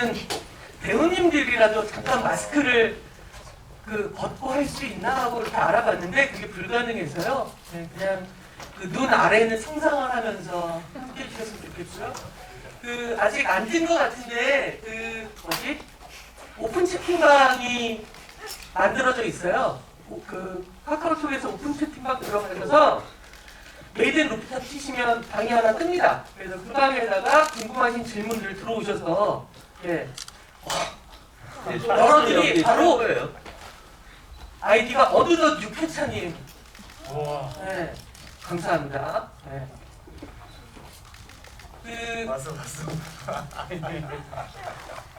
모든 배우님들이라도 잠깐 마스크를 벗고 할 수 있나 하고 이렇게 알아봤는데 그게 불가능해서요. 네, 그냥 눈 아래는 상상을 하면서 함께 해주셨으면 좋겠고요. 아직 안 뜬 것 같은데 오픈 채팅방이 만들어져 있어요. 카카오톡에서 오픈 채팅방 들어가셔서 메이드 인 루프탑 치시면 방이 하나 뜹니다. 그래서 그 방에다가 궁금하신 질문들 들어오셔서 여러분들이 바로 거예요. 아이디가 어느덧 6회차님. 네, 감사합니다. 네. 봤어.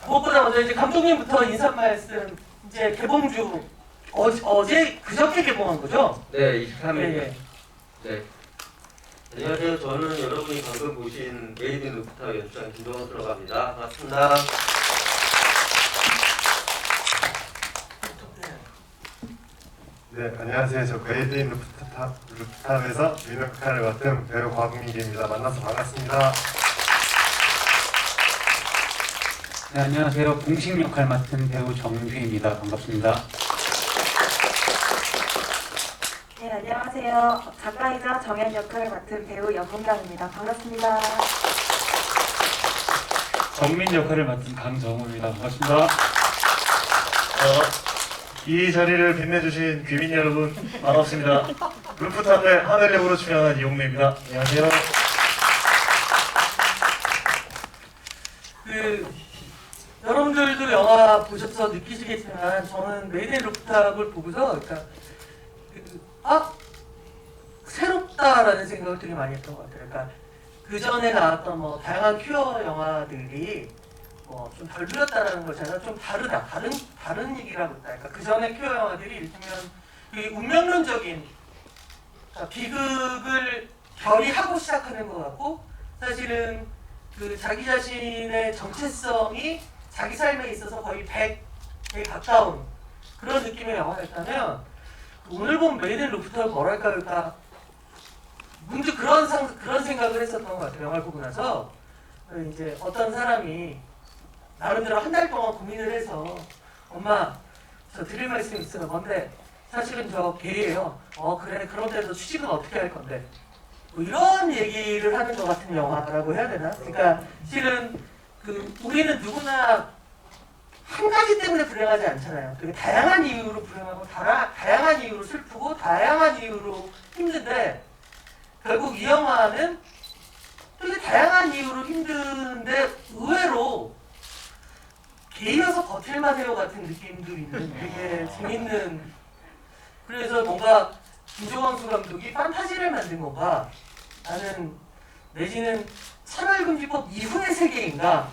무엇보다 먼저 이제 감독님부터 인사 말씀. 이제 개봉주 어제 그저께 개봉한 거죠? 네, 23일. 네. 네. 안녕하세요. 저는 여러분이 방금 보신 메이드 인 루프탑 연출장 김동원 들어갑니다. 반갑습니다. 네, 안녕하세요. 저 메이드 인 루프탑에서 민호 역할을 맡은 배우 곽민기입니다. 만나서 반갑습니다. 네, 안녕하세요. 공식 역할 맡은 배우 정규입니다. 반갑습니다. 네, 안녕하세요. 작가이자 정연 역할을 맡은 배우 연문강입니다. 반갑습니다. 정민 역할을 맡은 강정우입니다. 반갑습니다. 이 자리를 빛내주신 귀민 여러분 반갑습니다. 루프탑의 하늘 역으로 출연한 이용래입니다. 안녕하세요. 여러분들도 영화 보셔서 느끼시겠지만 저는 메이드 인 루프탑을 보고서 새롭다라는 생각을 되게 많이 했던 것 같아요. 그러니까 그 전에 나왔던 다양한 큐어 영화들이 좀 덜 불렸다라는 것이 좀 다른 얘기라고 했다. 그러니까 그 전에 큐어 영화들이 일테면 운명론적인 비극을 결의하고 시작하는 것 같고 사실은 자기 자신의 정체성이 자기 삶에 있어서 거의 100에 가까운 그런 느낌의 영화였다면 오늘 본 메이드 인 루프탑은 뭐랄까 그러니까 문득 그런 생각을 했었던 것 같아요. 영화를 보고 나서 이제 어떤 사람이 나름대로 한 달 동안 고민을 해서 엄마 저 드릴 말씀이 있어요. 뭔데 사실은 저 게이예요. 그래 그런데도 취직은 어떻게 할 건데 이런 얘기를 하는 것 같은 영화라고 해야 되나? 그러니까 실은 우리는 누구나 한 가지 때문에 불행하지 않잖아요. 되게 다양한 이유로 불행하고 다양한 이유로 슬프고 다양한 이유로 힘든데 결국 이 영화는 되게 다양한 이유로 힘든데 의외로 게이여서 버틸만 해요 같은 느낌도 있는 되게 재밌는 그래서 뭔가 김조광수 감독이 판타지를 만든 건가 나는 내지는 차별금지법 이후의 세계인가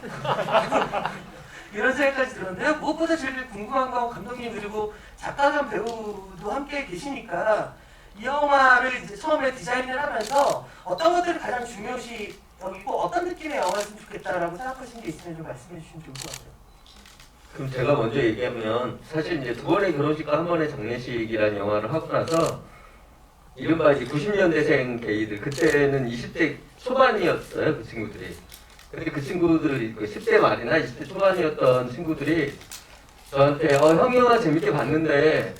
이런 생각까지 들었는데요. 무엇보다 제일 궁금한 건 감독님 그리고 작가 겸 배우도 함께 계시니까 이 영화를 이제 처음에 디자인을 하면서 어떤 것들을 가장 중요시 여기고 어떤 느낌의 영화였으면 좋겠다라고 생각하신 게 있으면 좀 말씀해 주시면 좋을 것 같아요. 그럼 제가 먼저 얘기하면 사실 이제 두 번의 결혼식과 한 번의 장례식이라는 영화를 하고 나서 이른바 이제 90년대생 게이들 그때는 20대 초반이었어요 그 친구들이. 근데 그 친구들 10대 말이나 20대 초반이었던 친구들이 저한테 형 영화 재밌게 봤는데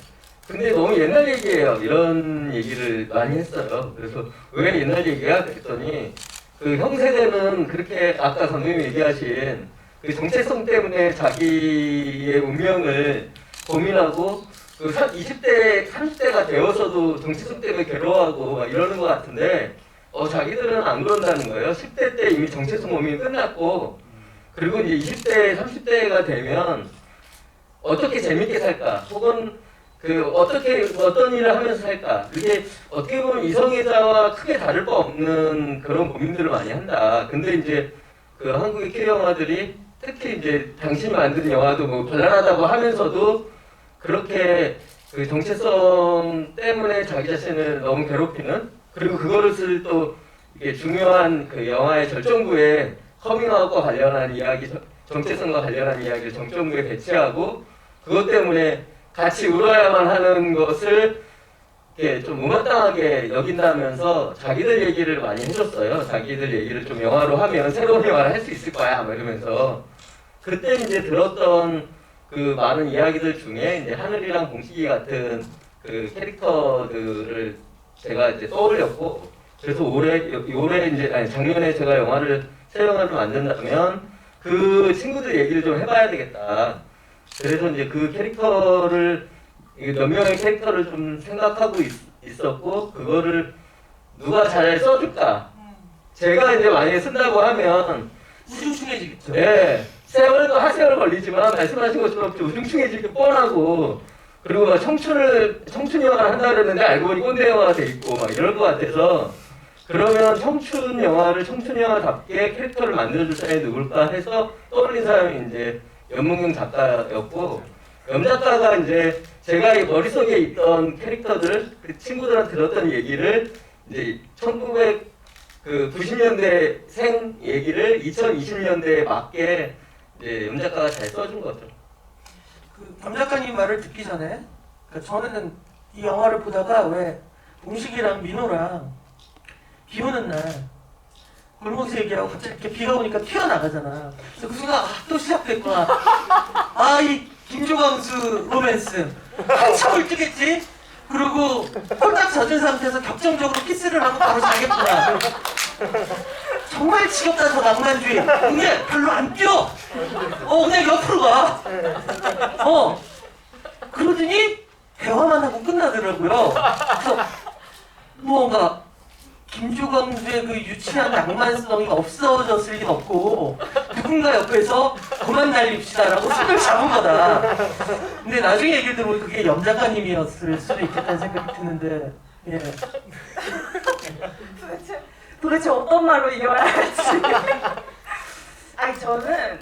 근데 너무 옛날 얘기예요 이런 얘기를 많이 했어요. 그래서 왜 옛날 얘기야? 그랬더니 형 세대는 그렇게 아까 감독님이 얘기하신 그 정체성 때문에 자기의 운명을 고민하고 20대, 30대가 되어서도 정체성 때문에 괴로워하고 막 이러는 것 같은데 자기들은 안 그런다는 거예요. 10대 때 이미 정체성 고민이 끝났고 그리고 이제 20대, 30대가 되면 어떻게 재밌게 살까 혹은 어떤 일을 하면서 살까 이게 어떻게 보면 이성애자와 크게 다를 바 없는 그런 고민들을 많이 한다. 근데 이제 한국의 큐 영화들이 특히 이제 당신이 만든 영화도 발랄하다고 하면서도 그렇게 정체성 때문에 자기 자신을 너무 괴롭히는 그리고 그거를 또 이게 중요한 영화의 절정부에 커밍아웃과 관련한 이야기, 정체성과 관련한 이야기를 정점부에 배치하고 그것 때문에 같이 울어야만 하는 것을 이렇게 좀 못마땅하게 여긴다면서 자기들 얘기를 많이 해줬어요. 자기들 얘기를 좀 영화로 하면 새로운 영화를 할 수 있을 거야 뭐 이러면서 그때 이제 들었던 그 많은 이야기들 중에 이제 하늘이랑 공식이 같은 그 캐릭터들을 제가 이제 떠올렸고, 그래서 올해 이제 아니 작년에 제가 새 영화를 만든다면 그 친구들 얘기를 좀 해봐야 되겠다. 그래서 이제 그 캐릭터를 몇 명의 캐릭터를 좀 생각하고 있었고, 그거를 누가 잘 써줄까? 제가 이제 만약에 쓴다고 하면 우중충해지겠죠. 예, 세월도 하세월 걸리지만 말씀하신 것처럼 좀 우중충해질 게 뻔하고, 그리고 막 청춘 영화를 한다 그랬는데 알고 보니 꼰대 영화가 돼 있고 막 이럴 것 같아서, 그러면 청춘 영화답게 캐릭터를 만들어줄 사람이 누굴까 해서 떠올린 사람이 이제 연문경 작가였고, 염 작가가 이제 제가 이 머릿속에 있던 캐릭터들, 그 친구들한테 들었던 얘기를 이제 1990년대생 얘기를 2020년대에 맞게 이제 염 작가가 잘 써준 거죠. 그김 작가님 말을 듣기 전에 저는 이 영화를 보다가 왜 동식이랑 민호랑 비 오는 날 골목에서 얘기하고 갑자기 이렇게 비가 오니까 튀어나가잖아. 그래서 그 순간 또 시작됐구나. 이 김조광수 로맨스 한참을 뜨겠지? 그리고 홀딱 젖은 상태에서 격정적으로 키스를 하고 바로 자겠구나. 정말 지겹다 저 낭만주의. 근데 별로 안 뛰어. 그냥 옆으로 가. 그러더니 대화만 하고 끝나더라고요. 그래서 뭔가 김조광수의 그 유치한 낭만성이 없어졌을 리가 없고, 누군가 옆에서 그만 날립시다라고 손을 잡은 거다. 근데 나중에 얘기 들어보면 그게 염 작가님이었을 수도 있겠다는 생각이 드는데, 예. 도대체 어떤 말로 이겨야 할지. 아니 저는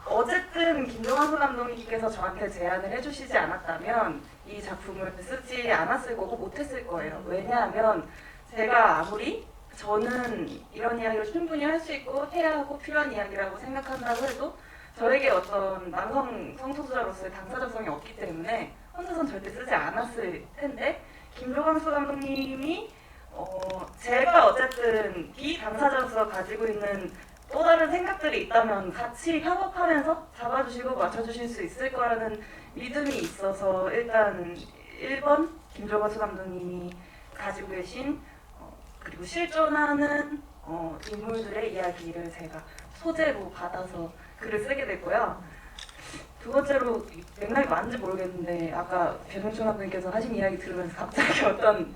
어쨌든 김종환 감독님께서 저한테 제안을 해주시지 않았다면 이 작품을 쓰지 않았을 거고 못했을 거예요. 왜냐하면 제가 아무리 저는 이런 이야기를 충분히 할 수 있고 해야 하고 필요한 이야기라고 생각한다고 해도 저에게 어떤 남성 성소수자로서의 당사자성이 없기 때문에 혼자선 절대 쓰지 않았을 텐데, 김조광수 감독님이 제가 어쨌든 비당사자로서 가지고 있는 또 다른 생각들이 있다면 같이 협업하면서 잡아주시고 맞춰주실 수 있을 거라는 믿음이 있어서 일단 1번 김조광수 감독님이 가지고 계신 그리고 실존하는 인물들의 이야기를 제가 소재로 받아서 글을 쓰게 됐고요. 두 번째로 맥락이 맞는지 모르겠는데 아까 배동춘 감독님께서 하신 이야기 들으면서 갑자기 어떤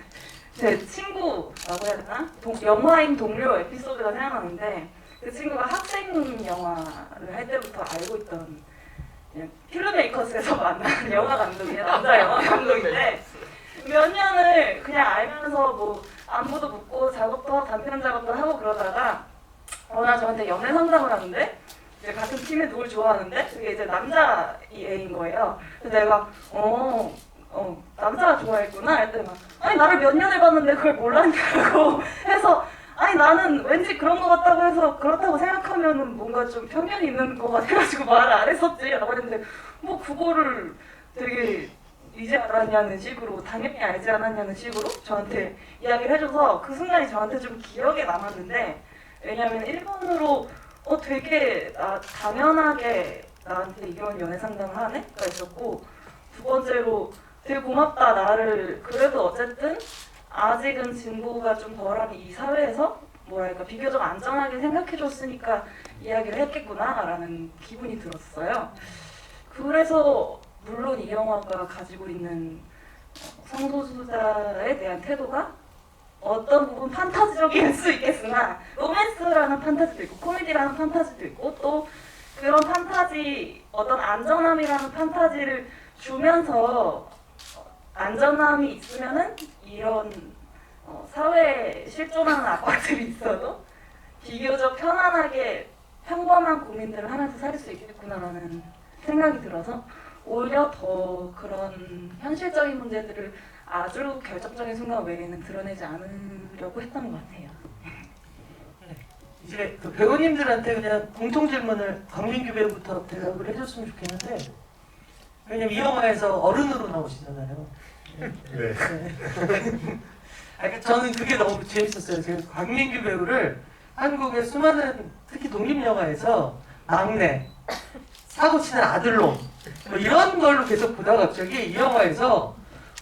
제 친구라고 해야 되나? 영화인 동료 에피소드가 생각나는데, 그 친구가 학생 영화를 할 때부터 알고 있던 필름메이커스에서 만난 영화 감독이에요. 남자 영화 감독인데 몇 년을 그냥 알면서 뭐 안부도 묻고 작업도 하고 단편 작업도 하고 그러다가 어느 날 저한테 연애 상담을 하는데, 이제 같은 팀에 누굴 좋아하는데 그게 이제 남자 애인 거예요. 그래서 내가 남자가 좋아했구나 했더니 막 아니 나를 몇 년을 봤는데 그걸 몰랐냐고 해서, 아니 나는 왠지 그런 거 같다고 해서 그렇다고 생각하면은 뭔가 좀 편견이 있는 거 같아가지고 말을 안 했었지 라고 했는데, 뭐 그거를 되게 이제 알았냐는 식으로, 당연히 알지 않았냐는 식으로 저한테 이야기를 해줘서 그 순간이 저한테 좀 기억에 남았는데, 왜냐면 1번으로 되게 당연하게 나한테 이런 연애 상담을 하는 애가 있었고, 두 번째로 되게 고맙다, 나를 그래도 어쨌든 아직은 진보가 좀 덜한 이 사회에서 뭐랄까 비교적 안전하게 생각해줬으니까 이야기를 했겠구나라는 기분이 들었어요. 그래서 물론 이 영화가 가지고 있는 성소수자에 대한 태도가 어떤 부분 판타지적일 수 있겠으나, 로맨스라는 판타지도 있고 코미디라는 판타지도 있고 또 그런 판타지, 어떤 안전함이라는 판타지를 주면서 안전함이 있으면은 이런 사회에 실존하는 압박들이 있어도 비교적 편안하게 평범한 고민들을 하면서 살 수 있겠구나라는 생각이 들어서 오히려 더 그런 현실적인 문제들을 아주 결정적인 순간 외에는 드러내지 않으려고 했던 것 같아요. 이제 그 배우님들한테 그냥 공통 질문을 강민규 배우부터 대답을 해줬으면 좋겠는데, 왜냐면 이 영화에서 어른으로 나오시잖아요. 네. 저는 그게 너무 재밌었어요. 제가 강민규 배우를 한국의 수많은 특히 독립영화에서 막내, 사고치는 아들놈 뭐 이런 걸로 계속 보다가 갑자기 이 영화에서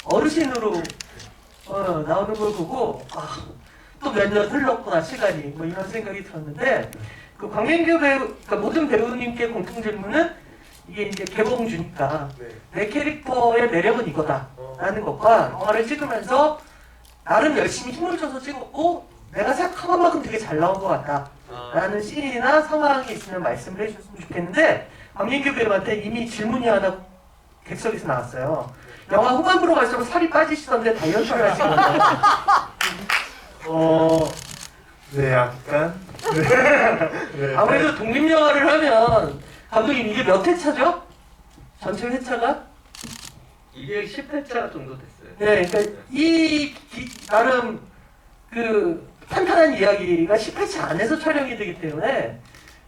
어르신으로 나오는 걸 보고 또 몇 년 흘렀구나 시간이 뭐 이런 생각이 들었는데 그 광민규 배우, 그러니까 모든 배우님께 공통 질문은 이게 이제 개봉주니까 내 캐릭터의 매력은 이거다라는 것과 영화를 찍으면서 나름 열심히 힘을 줘서 찍었고 내가 생각한 만큼 되게 잘 나온 것 같다라는 씬이나 상황이 있으면 말씀을 해주셨으면 좋겠는데 광민규 배우한테 이미 질문이 하나 객석에서 나왔어요. 영화 후반부로 갈수록 살이 빠지시던데 다이어트를 하시는 거예요? 네, 약간. 네. 아무래도 독립영화를 하면 감독님 이게 몇 회차죠? 전체 회차가? 이게 10회차 정도 됐어요. 네, 그러니까 나름 그 탄탄한 이야기가 10회차 안에서 촬영이 되기 때문에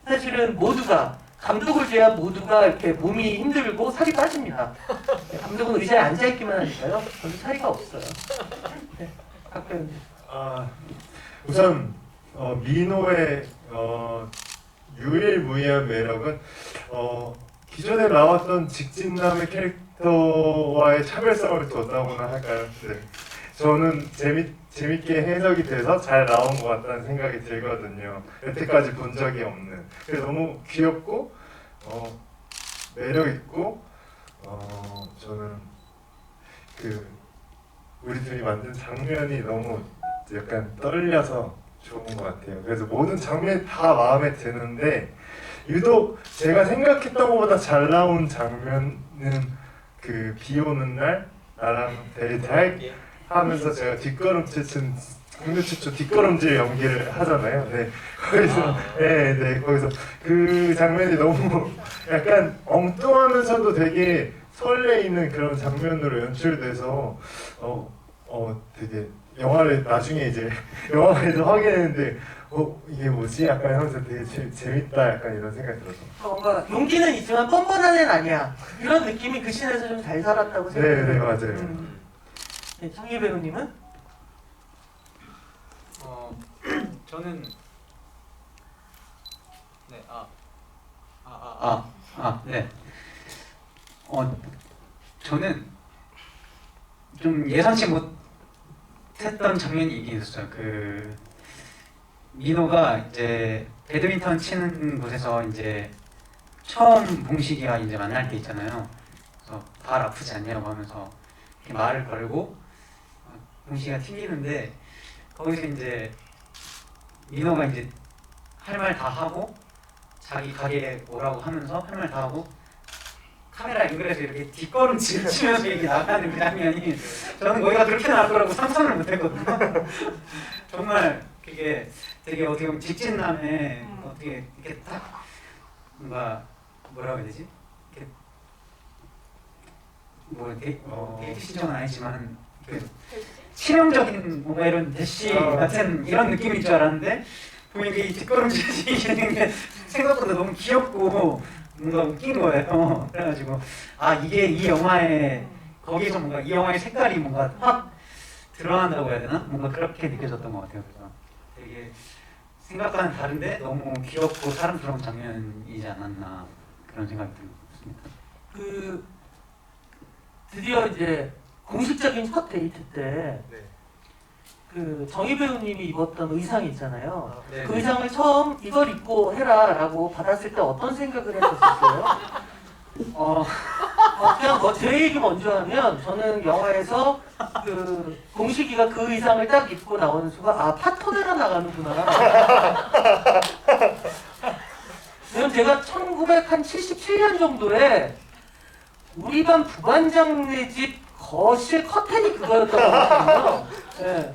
사실은 모두가 감독을 제외한 모두가 이렇게 몸이 힘들고 살이 빠집니다. 네, 감독은 의자에 앉아 있기만 하니까요. 별로 차이가 없어요. 네, 박배우님. 우선 민호의 유일무이한 매력은 기존에 나왔던 직진남의 캐릭터와의 차별성을 뒀다고나 할까요? 네. 저는 재밌게 해석이 돼서 잘 나온 것 같다는 생각이 들거든요. 여태까지 본 적이 없는. 그래서 너무 귀엽고 매력 있고 저는 우리 둘이 만든 장면이 너무 약간 떨려서 좋은 것 같아요. 그래서 모든 장면이 다 마음에 드는데 유독 제가 생각했던 것보다 잘 나온 장면은 그 비 오는 날 나랑 데이트 하면서 제가 국내 최초 뒷걸음질 연기를 하잖아요. 네, 거기서 거기서 그 장면이 너무 약간 엉뚱하면서도 되게 설레이는 그런 장면으로 연출돼서 되게 영화를 나중에 이제 영화관에서 확인했는데 이게 뭐지? 약간 하면서 되게 재밌다 약간 이런 생각이 들어서 뭔가 용기는 있지만 뻔뻔한 애는 아니야. 이런 느낌이 그 씬에서 좀 잘 살았다고 생각해요. 네, 맞아요. 네, 정희 배우님은? 저는 저는 좀 예상치 못했던 장면이 있긴 있었어요. 그 민호가 이제 배드민턴 치는 곳에서 이제 처음 봉식이가 이제 만날 때 있잖아요. 그래서 발 아프지 않냐고 하면서 이렇게 말을 걸고 봉식이가 튕기는데 거기서 이제 민호가 이제 할 말 다 하고 자기 가게에 오라고 하면서 할 말 다 하고 카메라 앵글에서 이렇게 뒷걸음질 치면서 이렇게 나가는 그 장면이 저는 거기가 그렇게 나올 거라고 상상을 못했거든요. 정말 그게 되게 어떻게 보면 직진남의 어떻게 이렇게 딱 뭔가 뭐라고 해야 되지? 이렇게 뭐 데이트 신청은 아니지만 치명적인 뭔가 이런 대시 같은 이런 느낌일 줄 알았는데 보니까 이 뒷걸음질이는 게 생각보다 너무 귀엽고 뭔가 웃긴 거예요. 그래가지고 이게 이 영화의 거기서 뭔가 이 영화의 색깔이 뭔가 확 드러난다고 해야 되나? 뭔가 그렇게 느껴졌던 것 같아요. 그래서 되게 생각과는 다른데 너무 귀엽고 사랑스러운 장면이지 않았나 그런 생각이 듭니다. 드디어 이제 공식적인 첫 데이트 때 그 정희 배우님이 입었던 의상 있잖아요. 그 의상을 처음 이걸 입고 해라라고 받았을 때 어떤 생각을 했었어요? 그냥 제 얘기 먼저 하면 저는 영화에서 그 공식이가 그 의상을 딱 입고 나오는 순간 파토네라 나가는구나. 왜냐면 제가 1977년 정도에 우리 반 부반장네 집 거실 커튼이 그거였다고 하거든요. 네.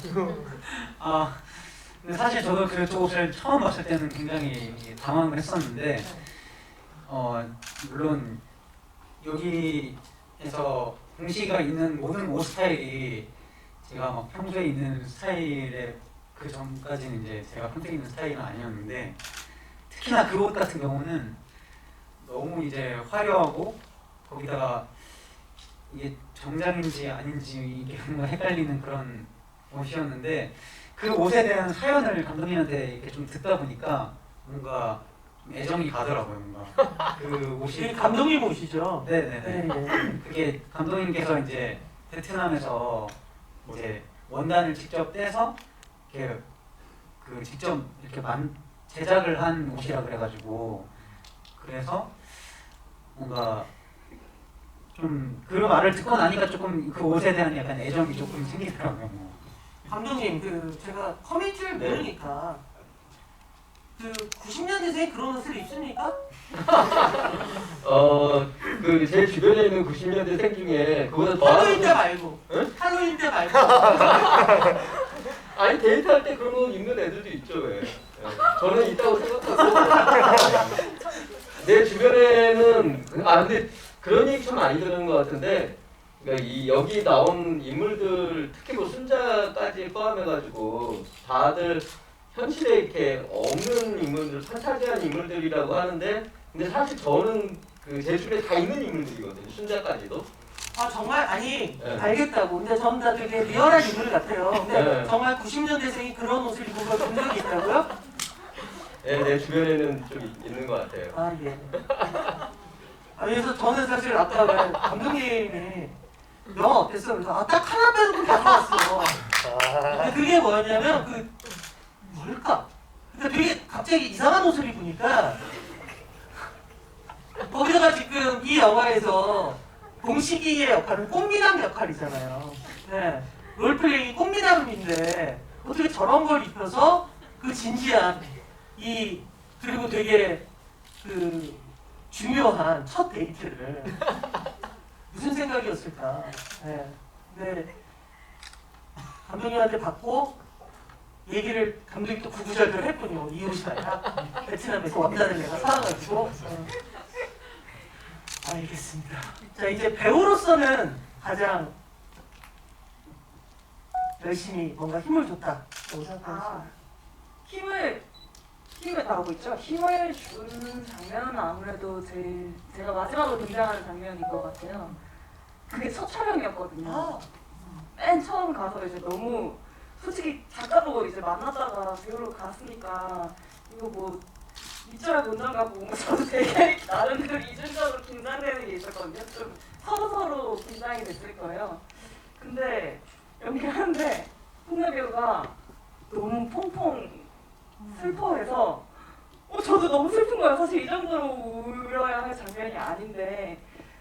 근데 사실 저도 그 옷을 처음 봤을 때는 굉장히 당황을 했었는데 물론 여기에서 공시가 있는 모든 옷 스타일이 제가 막 평소에 있는 스타일의 그 전까지는 이제 제가 평소에 있는 스타일은 아니었는데 특히나 그 옷 같은 경우는 너무 이제 화려하고 거기다가 이게 정장인지 아닌지 이게 뭔가 헷갈리는 그런 옷이었는데 그 옷에 대한 사연을 감독님한테 이렇게 좀 듣다 보니까 뭔가 애정이 가더라고요. 뭔가 그 이게 옷이 감독님 오시죠? 네네네. 네. 그게 감독님께서 이제 베트남에서 이제 원단을 직접 떼서 이렇게 그 직접 이렇게 제작을 한 옷이라 그래가지고 그래서 뭔가 좀 그 말을 듣고 나니까 조금 그 옷에 대한 약간 애정이 조금 생기더라고요. 감독님, 제가 커뮤니티를 모르니까 그 90년대생 그런 옷을 입습니까? 그 제 주변에 있는 90년대생 중에 그보다 더 할로윈 때 하는 말고. 응? 할로윈 때 말고. 아니 데이트할 때 그런 옷 입는 애들도 있죠 왜? 저는 있다고 생각하고 내 주변에는 근데 그런 얘기 좀 많이 들은 것 같은데 그러니까 여기 나온 인물들 특히 뭐 순자까지 포함해가지고 다들 현실에 이렇게 없는 인물들, 판타지한 인물들이라고 하는데 근데 사실 저는 그 제 주변에 다 있는 인물들이거든요. 순자까지도. 아 정말 아니 네. 알겠다고. 근데 전 다 되게 리얼한 인물 같아요. 근데 네. 정말 90년대생이 그런 옷을 입은 걸 본 적이 있다고요? 네, 내 주변에는 좀 있는 것 같아요. 아 예. 그래서 저는 사실 아까 왜 감독님이 영화 어땠어? 그래서 딱 하나 빼놓고 다 좋았어. 근데 그게 뭐였냐면 뭘까? 그러니까 되게 갑자기 이상한 옷을 입으니까 거기다가 지금 이 영화에서 동식이의 역할은 꽃미남 역할이잖아요. 네. 롤플레잉이 꽃미남인데 어떻게 저런 걸 입혀서 그 진지한 그리고 되게 중요한 첫 데이트를 무슨 생각이었을까? 네. 근데 감독님한테 받고 얘기를 감독이 또 구구절절 했군요. 이 옷이 아니라 베트남에서 원단을 내가 사와가지고. 알겠습니다. 자 이제 배우로서는 가장 열심히 뭔가 힘을 줬다고 생각하시나요? 힘을 나오고 있죠. 힘을 주는 장면은 아무래도 제가 마지막으로 등장하는 장면인 것 같아요. 그게 첫 촬영이었거든요. 아, 맨 처음 가서 이제 너무 솔직히 작가도 이제 만났다가 배우로 갔으니까 이거 뭐 밑줄하고 운전가고 뭔가 저도 되게 나름대로 이중적으로 긴장되는 게 있었거든요. 좀 서로 긴장이 됐을 거예요. 근데 연기하는데 홍래 배우가 너무 펑펑 슬퍼해서 저도 너무 슬픈 거예요. 사실 이 정도로 울어야 할 장면이 아닌데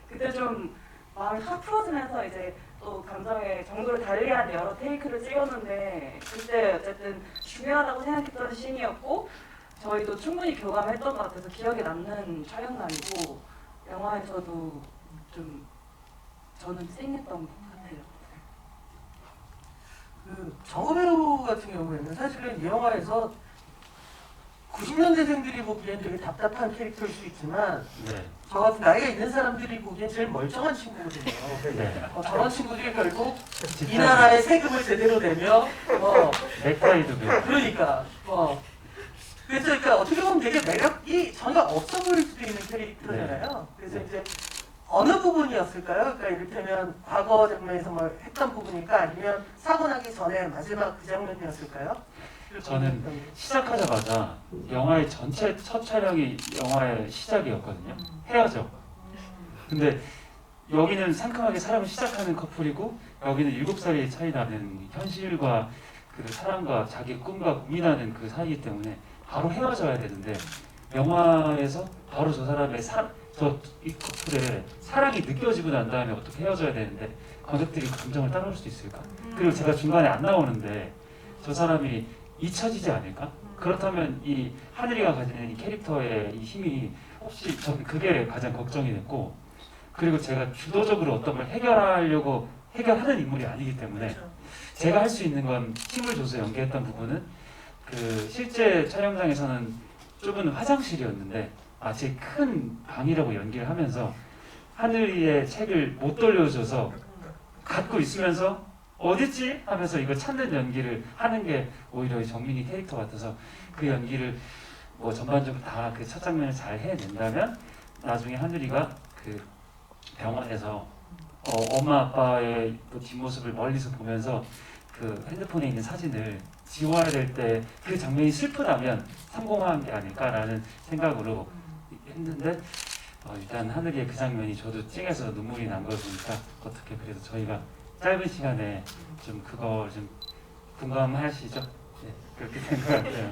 그때 좀 마음이 확 풀어지면서 이제 또 감정의 정도를 달리한 여러 테이크를 찍었는데 그때 어쨌든 중요하다고 생각했던 씬이었고 저희도 충분히 교감했던 것 같아서 기억에 남는 촬영날이고 영화에서도 좀 저는 찡했던 것 같아요. 정우 배우 같은 경우에는 사실은 이 영화에서 90년대생들이 보기엔 되게 답답한 캐릭터일 수 있지만 네. 저 같은 나이가 있는 사람들이 보기엔 제일 멀쩡한 친구거든요. 네. 저런 친구들이 결국 이 나라의 세금을 제대로 내며 넥타이도 그 그러니까 그래서 그러니까 어떻게 보면 되게 매력이 전혀 없어 보일 수도 있는 캐릭터잖아요. 그래서 이제 어느 부분이었을까요? 그러니까 이를테면 과거 장면에서 뭐 했던 부분일까 아니면 사고 나기 전에 마지막 그 장면이었을까요? 저는 시작하자마자 영화의 전체 첫 촬영이 영화의 시작이었거든요. 헤어져. 근데 여기는 상큼하게 사랑을 시작하는 커플이고 여기는 7살이 차이 나는 현실과 그 사랑과 자기 꿈과 고민하는 그 사이이기 때문에 바로 헤어져야 되는데 영화에서 바로 저 사람의 이 커플의 사랑이 느껴지고 난 다음에 어떻게 헤어져야 되는데 관객들이 감정을 따라올 수 있을까? 그리고 제가 중간에 안 나오는데 저 사람이 잊혀지지 않을까? 그렇다면 이 하늘이가 가지는 이 캐릭터의 이 힘이 혹시 저는 그게 가장 걱정이 됐고 그리고 제가 주도적으로 어떤 걸 해결하는 인물이 아니기 때문에 제가 할 수 있는 건 힘을 줘서 연기했던 부분은 그 실제 촬영장에서는 좁은 화장실이었는데 마치 큰 방이라고 연기를 하면서 하늘이의 책을 못 돌려줘서 갖고 있으면서 어딨지? 하면서 이거 찾는 연기를 하는 게 오히려 정민이 캐릭터 같아서 그 연기를 뭐 전반적으로 다 그 첫 장면을 잘 해낸다면 나중에 하늘이가 그 병원에서 엄마 아빠의 또 뒷모습을 멀리서 보면서 그 핸드폰에 있는 사진을 지워야 될 때 그 장면이 슬프다면 성공한 게 아닐까라는 생각으로 했는데 일단 하늘이의 그 장면이 저도 찡해서 눈물이 난 걸 보니까 어떻게 그래도 저희가 짧은 시간에 좀 그거 좀 공감하시죠? 네, 그렇게 된 것 같아요.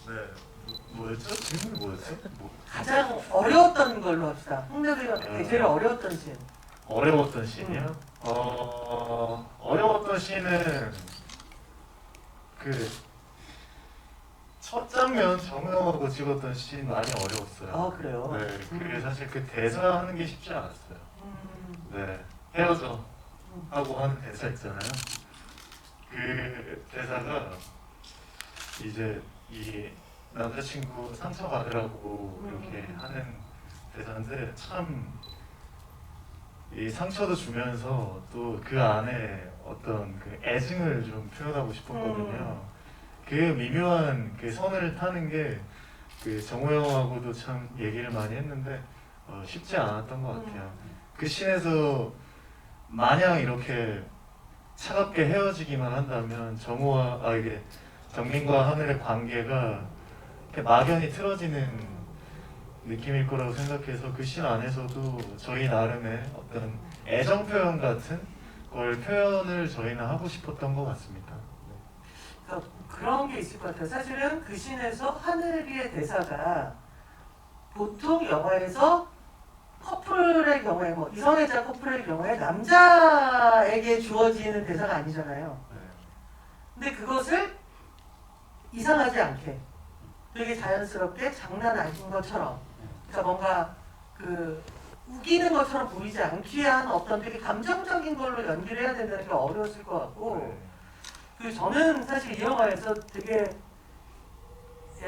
네. 뭐였죠? 질문이 뭐였죠? 가장 어려웠던 걸로 합시다. 홍대리가 제일 어려웠던 씬. 어려웠던 씬이요? 어려웠던 씬은 그 첫 장면 정우영하고 찍었던 씬 많이 어려웠어요. 아 그래요? 네, 그게 사실 그 대사 하는 게 쉽지 않았어요. 네, 헤어져 하고 하는 대사 있잖아요. 그 대사가 이제 이 남자친구 상처 받으라고 이렇게 하는 대사인데 참 이 상처도 주면서 또 그 안에 어떤 그 애증을 좀 표현하고 싶었거든요. 그 미묘한 그 선을 타는 게 그 정우영하고도 참 얘기를 많이 했는데 쉽지 않았던 것 같아요. 그 씬에서 마냥 이렇게 차갑게 헤어지기만 한다면 이게 정민과 하늘의 관계가 이렇게 막연히 틀어지는 느낌일 거라고 생각해서 그 씬 안에서도 저희 나름의 어떤 애정 표현 같은 걸 표현을 저희는 하고 싶었던 것 같습니다. 그러니까 그런 게 있을 것 같아요. 사실은 그 씬에서 하늘이의 대사가 보통 영화에서 커플의 경우에 뭐 이성애자 커플의 경우에 남자에게 주어지는 대사가 아니잖아요. 근데 그것을 이상하지 않게 되게 자연스럽게 장난 아닌 것처럼, 그러니까 뭔가 그 우기는 것처럼 보이지 않게 한 어떤 되게 감정적인 걸로 연기를 해야 된다는 게 어려웠을 것 같고, 그 저는 사실 이 영화에서 되게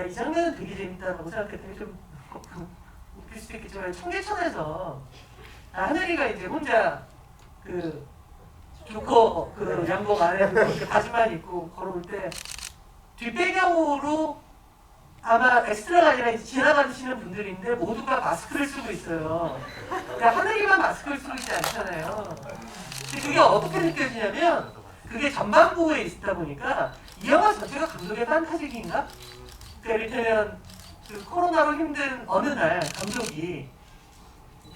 이 장면은 되게 재밌다고 생각했더니 좀 웃길 수도 있겠지만 청계천에서 하늘이가 이제 혼자 그 조커 그 양복 안에 이렇게 바지만 입고 걸어올 때 뒷배경으로 아마 엑스트라가 아니라 이제 지나가시는 분들인데 모두가 마스크를 쓰고 있어요. 그러니까 하늘이만 마스크를 쓰고 있지 않잖아요. 근데 그게 어떻게 느껴지냐면 그게 전반부에 있다 보니까 이 영화 전체가 감독의 판타지인가? 그러니까 이를테면 그 코로나로 힘든 어느 날 감독이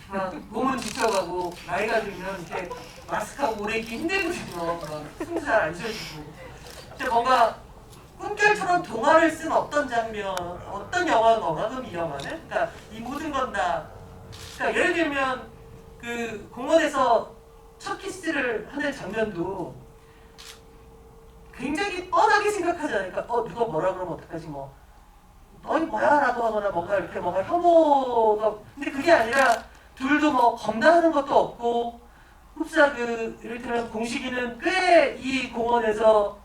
막 몸은 지쳐가고 나이가 들면 이렇게 마스크하고 오래 있기 힘들거든요. 막 숨 잘 안 쉬어지고. 근데 뭔가 꿈결처럼 동화를 쓴 어떤 장면, 어떤 영화인가 그럼 이 영화는? 그러니까 이 모든 건 다. 그러니까 예를 들면 그 공원에서 첫 키스를 하는 장면도 굉장히 뻔하게 생각하잖아요. 그러니까 누가 뭐라 그러면 어떡하지 뭐. 너희 뭐야 라고 하거나 뭔가 이렇게 뭔가 혐오가. 근데 그게 아니라 둘도 뭐 겁나는 것도 없고 흡사 그 이를테면 공식이는 꽤 이 공원에서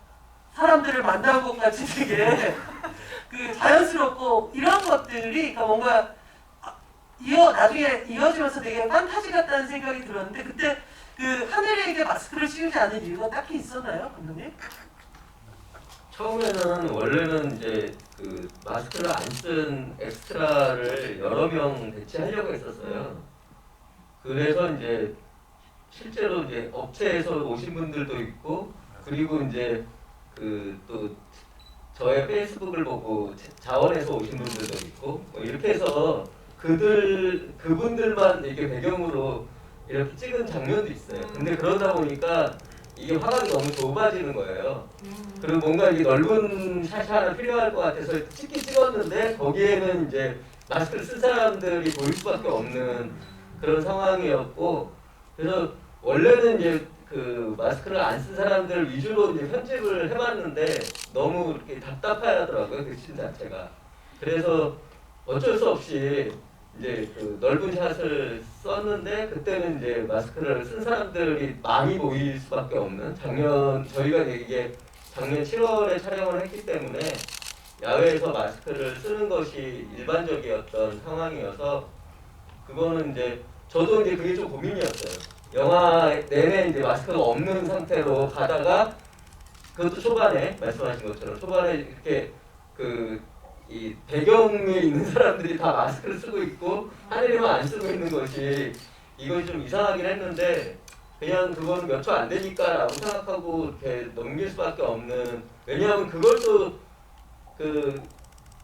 사람들을 만난 것 같이 되게 그 자연스럽고 이런 것들이 그러니까 뭔가 나중에 이어지면서 되게 판타지 같다는 생각이 들었는데 그때 그 하늘에게 마스크를 씌우지 않은 이유가 딱히 있었나요, 감독님? 처음에는 원래는 이제 그 마스크를 안 쓴 엑스트라를 여러 명 배치하려고 했었어요. 그래서 이제 실제로 이제 업체에서 오신 분들도 있고 그리고 이제 그 또 저의 페이스북을 보고 자원에서 오신 분들도 있고 뭐 이렇게 해서 그분들만 이렇게 배경으로 이렇게 찍은 장면도 있어요. 근데 그러다 보니까 이게 화각이 너무 좁아지는 거예요. 그리고 뭔가 이게 넓은 샷이 하나 필요할 것 같아서 찍긴 찍었는데 거기에는 이제 마스크를 쓴 사람들이 보일 수밖에 없는 그런 상황이었고 그래서 원래는 이제 그 마스크를 안 쓴 사람들 위주로 이제 편집을 해봤는데 너무 이렇게 답답하더라고요 그 씬 자체가. 그래서 어쩔 수 없이 이제 그 넓은 샷을 썼는데 그때는 이제 마스크를 쓴 사람들이 많이 보일 수밖에 없는 저희가 이게 작년 7월에 촬영을 했기 때문에 야외에서 마스크를 쓰는 것이 일반적이었던 상황이어서 그거는 이제 저도 이제 그게 좀 고민이었어요. 영화 내내 이제 마스크가 없는 상태로 가다가 그것도 초반에 말씀하신 것처럼 초반에 이렇게 이 배경에 있는 사람들이 다 마스크를 쓰고 있고 하늘이만 안 쓰고 있는 것이 이건 좀 이상하긴 했는데 그냥 그거는 몇 초 안 되니까라고 생각하고 이렇게 넘길 수밖에 없는. 왜냐하면 그걸 또 그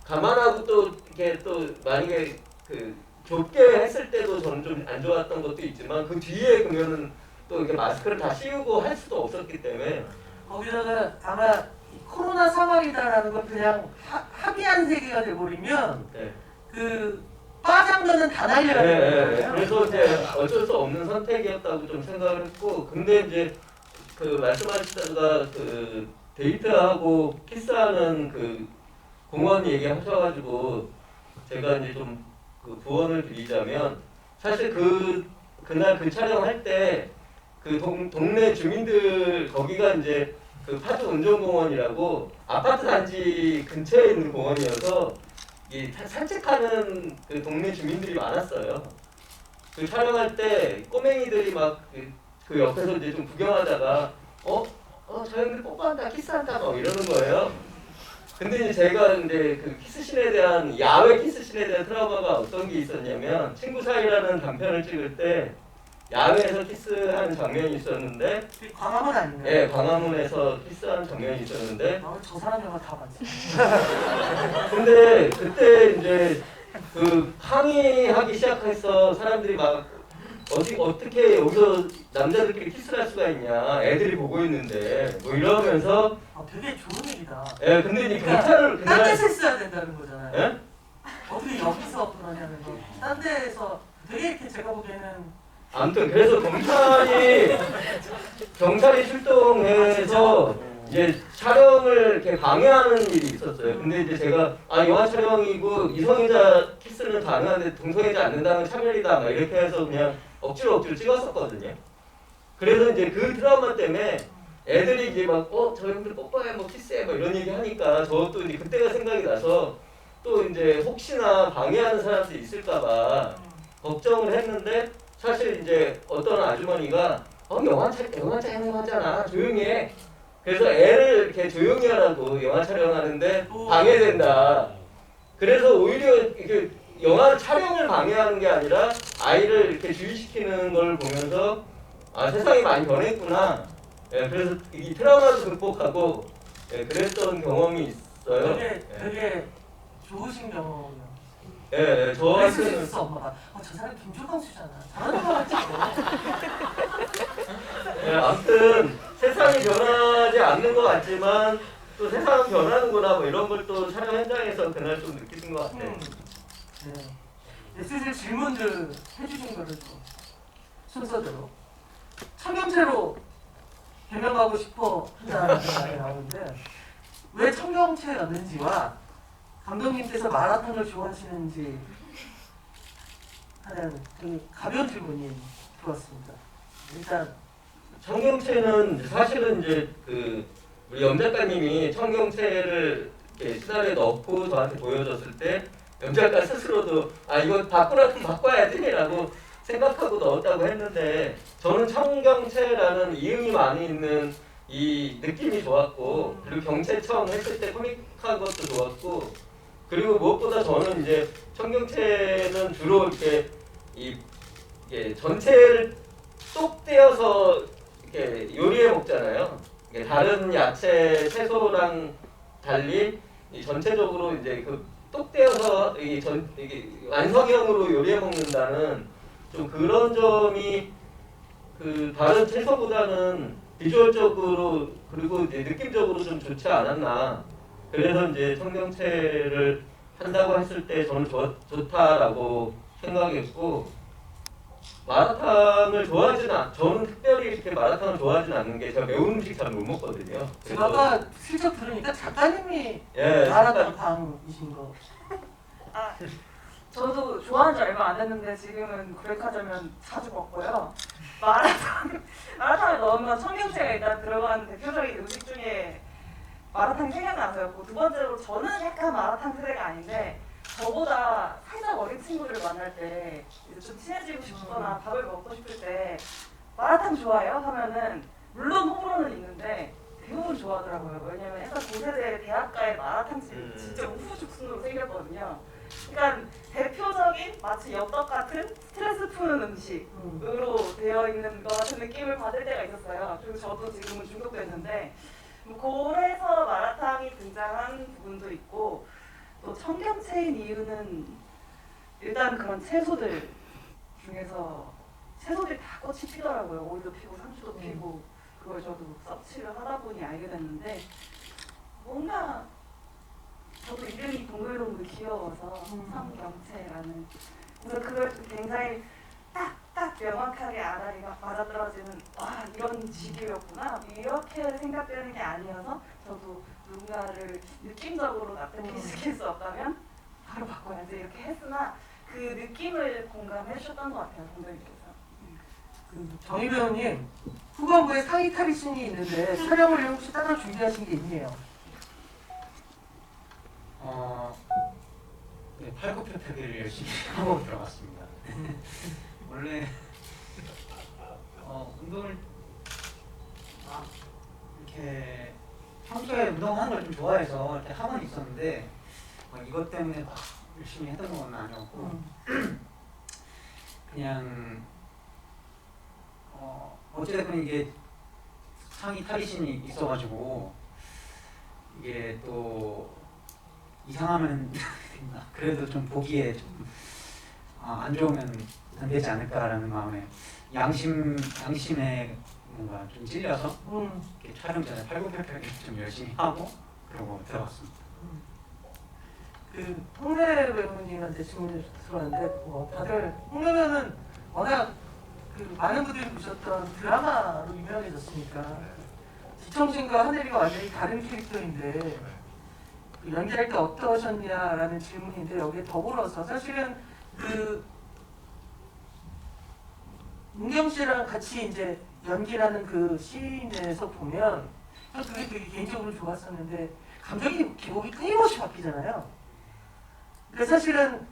감안하고 또 이렇게 또 만약에 그 좁게 했을 때도 저는 좀 안 좋았던 것도 있지만 그 뒤에 그러면은 또 이렇게 마스크를 다 씌우고 할 수도 없었기 때문에 거기다가 아마 이 코로나 상황이다라는 걸 그냥 합의한 세계가 돼버리면 네. 그 빠장면은 다 날려야 네, 되는 네. 거예요. 그래서 이제 어쩔 수 없는 선택이었다고 좀 생각을 했고, 근데 이제 그 말씀하시다가 그 데이트하고 키스하는 그 공원 얘기하셔가지고 제가 이제 좀 그 부원을 드리자면 사실 그날 그 촬영할 때 그 동네 주민들 거기가 이제 그 파주 운전공원이라고 아파트 단지 근처에 있는 공원이어서 이 산책하는 그 동네 주민들이 많았어요. 그 촬영할 때 꼬맹이들이 막 그 옆에서 이제 좀 구경하다가 저 형들 뽀뽀한다, 키스한다 막 이러는 거예요. 근데 이제 제가 이제 그 키스신에 대한 야외 키스신에 대한 트라우마가 어떤 게 있었냐면 친구 사이라는 단편을 찍을 때 야외에서 키스하는 장면이 있었는데 광화문 아닌가요? 네, 광화문에서 키스하는 장면이 있었는데 저 사람 영화 다 봤지. 근데 그때 이제 그 항의하기 시작해서 사람들이 막 어떻게 여기서 남자들끼리 키스를 할 수가 있냐, 애들이 보고 있는데 뭐 이러면서 되게 좋은 얘기다. 예, 근데 이제 경찰을 딴 데서 했어야 된다는 거잖아요. 예? 어떻게 여기서 그러냐는 거. 딴 데서 되게 이렇게 제가 보기에는 아무튼 그래서 경찰이 출동해서 이제 촬영을 이렇게 방해하는 일이 있었어요. 근데 이제 제가 영화 촬영이고 이성애자 키스는 가능한데 동성애자 안 된다면 차별이다 막 이렇게 해서 그냥 억지로 찍었었거든요. 그래서 이제 그 트라우마 때문에 애들이 이제 막 저 형들 뽀뽀해 뭐 키스해 뭐 이런 얘기 하니까 저도 이제 그때가 생각이 나서 또 이제 혹시나 방해하는 사람들이 있을까봐 걱정을 했는데 사실 이제 어떤 아주머니가 영화 촬영하잖아 조용히 해. 그래서 애를 이렇게 조용히 하라고 영화 촬영하는데 방해된다. 그래서 오히려 이렇게 영화 촬영을 방해하는 게 아니라 아이를 이렇게 주의시키는 걸 보면서 세상이 많이 변했구나. 예, 그래서 이 트라우마도 극복하고 그랬던 경험이 있어요. 되게 좋으신 경험이요. 예, 저한테는 있어 엄마가 저 사람 김조광수잖아. 잘하는 거 같지 않아? 아무튼 세상이 변하지 않는 것 같지만 또 세상은 변하는구나 뭐 이런 걸 또 촬영 현장에서 그날 좀 느끼신 것 같아요. 네, 슬슬 질문들 해주신 거를 또 순서대로 청경채로 개명하고 싶어 한다는 말이 나오는데 왜 청경채였는지와 감독님께서 마라탕을 좋아하시는지 하는 되게 가벼운 질문이 들어왔습니다. 일단 청경채는 사실은 이제 우리 염 작가님이 청경채를 이렇게 시나리오에 넣고 저한테 보여줬을 때 염 작가 스스로도 이거 바꿔야지라고 생각하고 넣었다고 했는데 저는 청경채라는 이음이 많이 있는 이 느낌이 좋았고 그리고 경채청 했을 때 코믹한 것도 좋았고 그리고 무엇보다 저는 이제 청경채는 주로 이렇게 이게 전체를 똑 떼어서 이렇게 요리해 먹잖아요. 다른 야채, 채소랑 달리 전체적으로 이제 똑 떼어서 이게 완성형으로 요리해 먹는다는 좀 그런 점이 다른 채소보다는 비주얼적으로 그리고 이제 느낌적으로 좀 좋지 않았나. 그래서 이제 청경채를 한다고 했을 때 저는 좋다라고 생각했고 마라탕을 저는 특별히 이렇게 마라탕을 좋아하진 않는 게 제가 매운 음식 잘 못 먹거든요. 제가 아까 슬쩍 들으니까 작가님이 예, 마라탕 방이신 거. 저도 좋아한 지 얼마 안 됐는데 지금은 고백하자면 자주 먹고요. 마라탕을 넣으면 청경채가 일단 들어가는 대표적인 음식 중에 마라탕이 생각나서였고 두 번째로 저는 약간 마라탕 세대가 아닌데 저보다 살짝 어린 친구들 만날 때 이제 좀 친해지고 싶거나 밥을 먹고 싶을 때 마라탕 좋아해요? 하면은 물론 호불호는 있는데 대부분 좋아하더라고요. 왜냐면 약간 고세대 대학가의 마라탕집이 진짜 우후죽순으로 생겼거든요. 그러니까 대표적인 시적인 마치 엽떡 같은 스트레스 푸는 음식으로 되어 있는 것 같은 느낌을 받을 때가 있었어요. 그리고 저도 지금은 중독됐는데 그래서 마라탕이 등장한 부분도 있고 또 청경채인 이유는 일단 그런 채소들 중에서 채소들이 다 꽃이 피더라고요. 오이도 피고 상추도 피고 그걸 저도 서치를 하다 보니 알게 됐는데 뭔가 저도 이름이 동글동글 귀여워서 청경채라는 그래서 그걸 굉장히 딱 명확하게 알아리가 맞아떨어지는 와 이런 직유였구나 이렇게 생각되는 게 아니어서 저도 누군가를 느낌적으로 납득시킬 수 없다면 바로 바꿔야지 이렇게 했으나 그 느낌을 공감해 주셨던 것 같아요 동생님께서. 정희 배우님 후반부에 상의 탈의신이 있는데 촬영을 위해 혹시 따로 준비하신 게 있네요. 네, 팔굽혀펴기를 열심히 하고 들어갔습니다. 원래 운동을 이렇게 평소에 운동하는 걸 좀 좋아해서 이렇게 하고는 있었는데 이것 때문에 막 열심히 했던 건 아니었고 그냥 어찌됐든 이게 상의 탈의신이 있어가지고 이게 또 이상하면 그래도 좀 보기에 좀 안 좋으면 안 되지 않을까라는 마음에 양심에 뭔가 좀 찔려서 이렇게 촬영 전에 팔굽혀펴기 좀 열심히 하고 그러고 들어갔습니다. 홍래 배우님한테 질문을 들었는데 다들 홍래 배우는 워낙 많은 분들이 보셨던 드라마로 유명해졌으니까 지청진과 하늘이가 완전히 다른 캐릭터인데 연기할 때 어떠셨냐라는 질문인데 여기에 더불어서 사실은 문경 씨랑 같이 이제 연기라는 그 씬에서 보면 그게 되게 개인적으로 좋았었는데 감정이 기복이 끊임없이 바뀌잖아요. 그러니까 사실은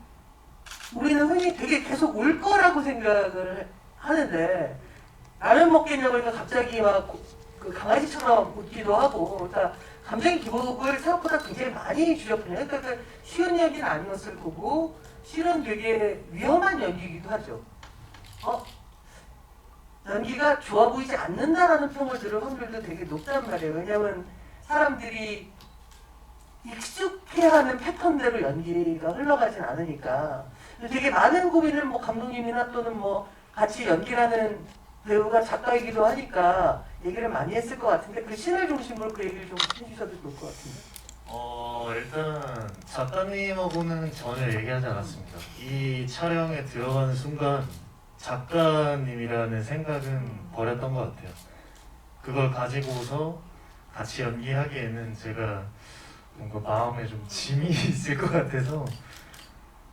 우리는 흔히 되게 계속 울 거라고 생각을 하는데 라면 먹겠냐고 하니까 갑자기 막 그 강아지처럼 웃기도 하고 그러니까 감정의 기복을 생각보다 굉장히 많이 주셨거든요. 그러니까 쉬운 연기는 아니었을 거고 실은 되게 위험한 연기이기도 하죠. 연기가 좋아 보이지 않는다라는 평을 들을 확률도 되게 높단 말이에요. 왜냐하면 사람들이 익숙해하는 패턴대로 연기가 흘러가진 않으니까 되게 많은 고민을 뭐 감독님이나 또는 뭐 같이 연기하는 배우가 작가이기도 하니까 얘기를 많이 했을 것 같은데 그 신을 중심으로 그 얘기를 좀 해주셔도 좋을 것 같은데. 일단 작가님하고는 전혀 얘기하지 않았습니다. 이 촬영에 들어가는 순간 작가님이라는 생각은 버렸던 것 같아요. 그걸 가지고서 같이 연기하기에는 제가 뭔가 마음에 좀 짐이 있을 것 같아서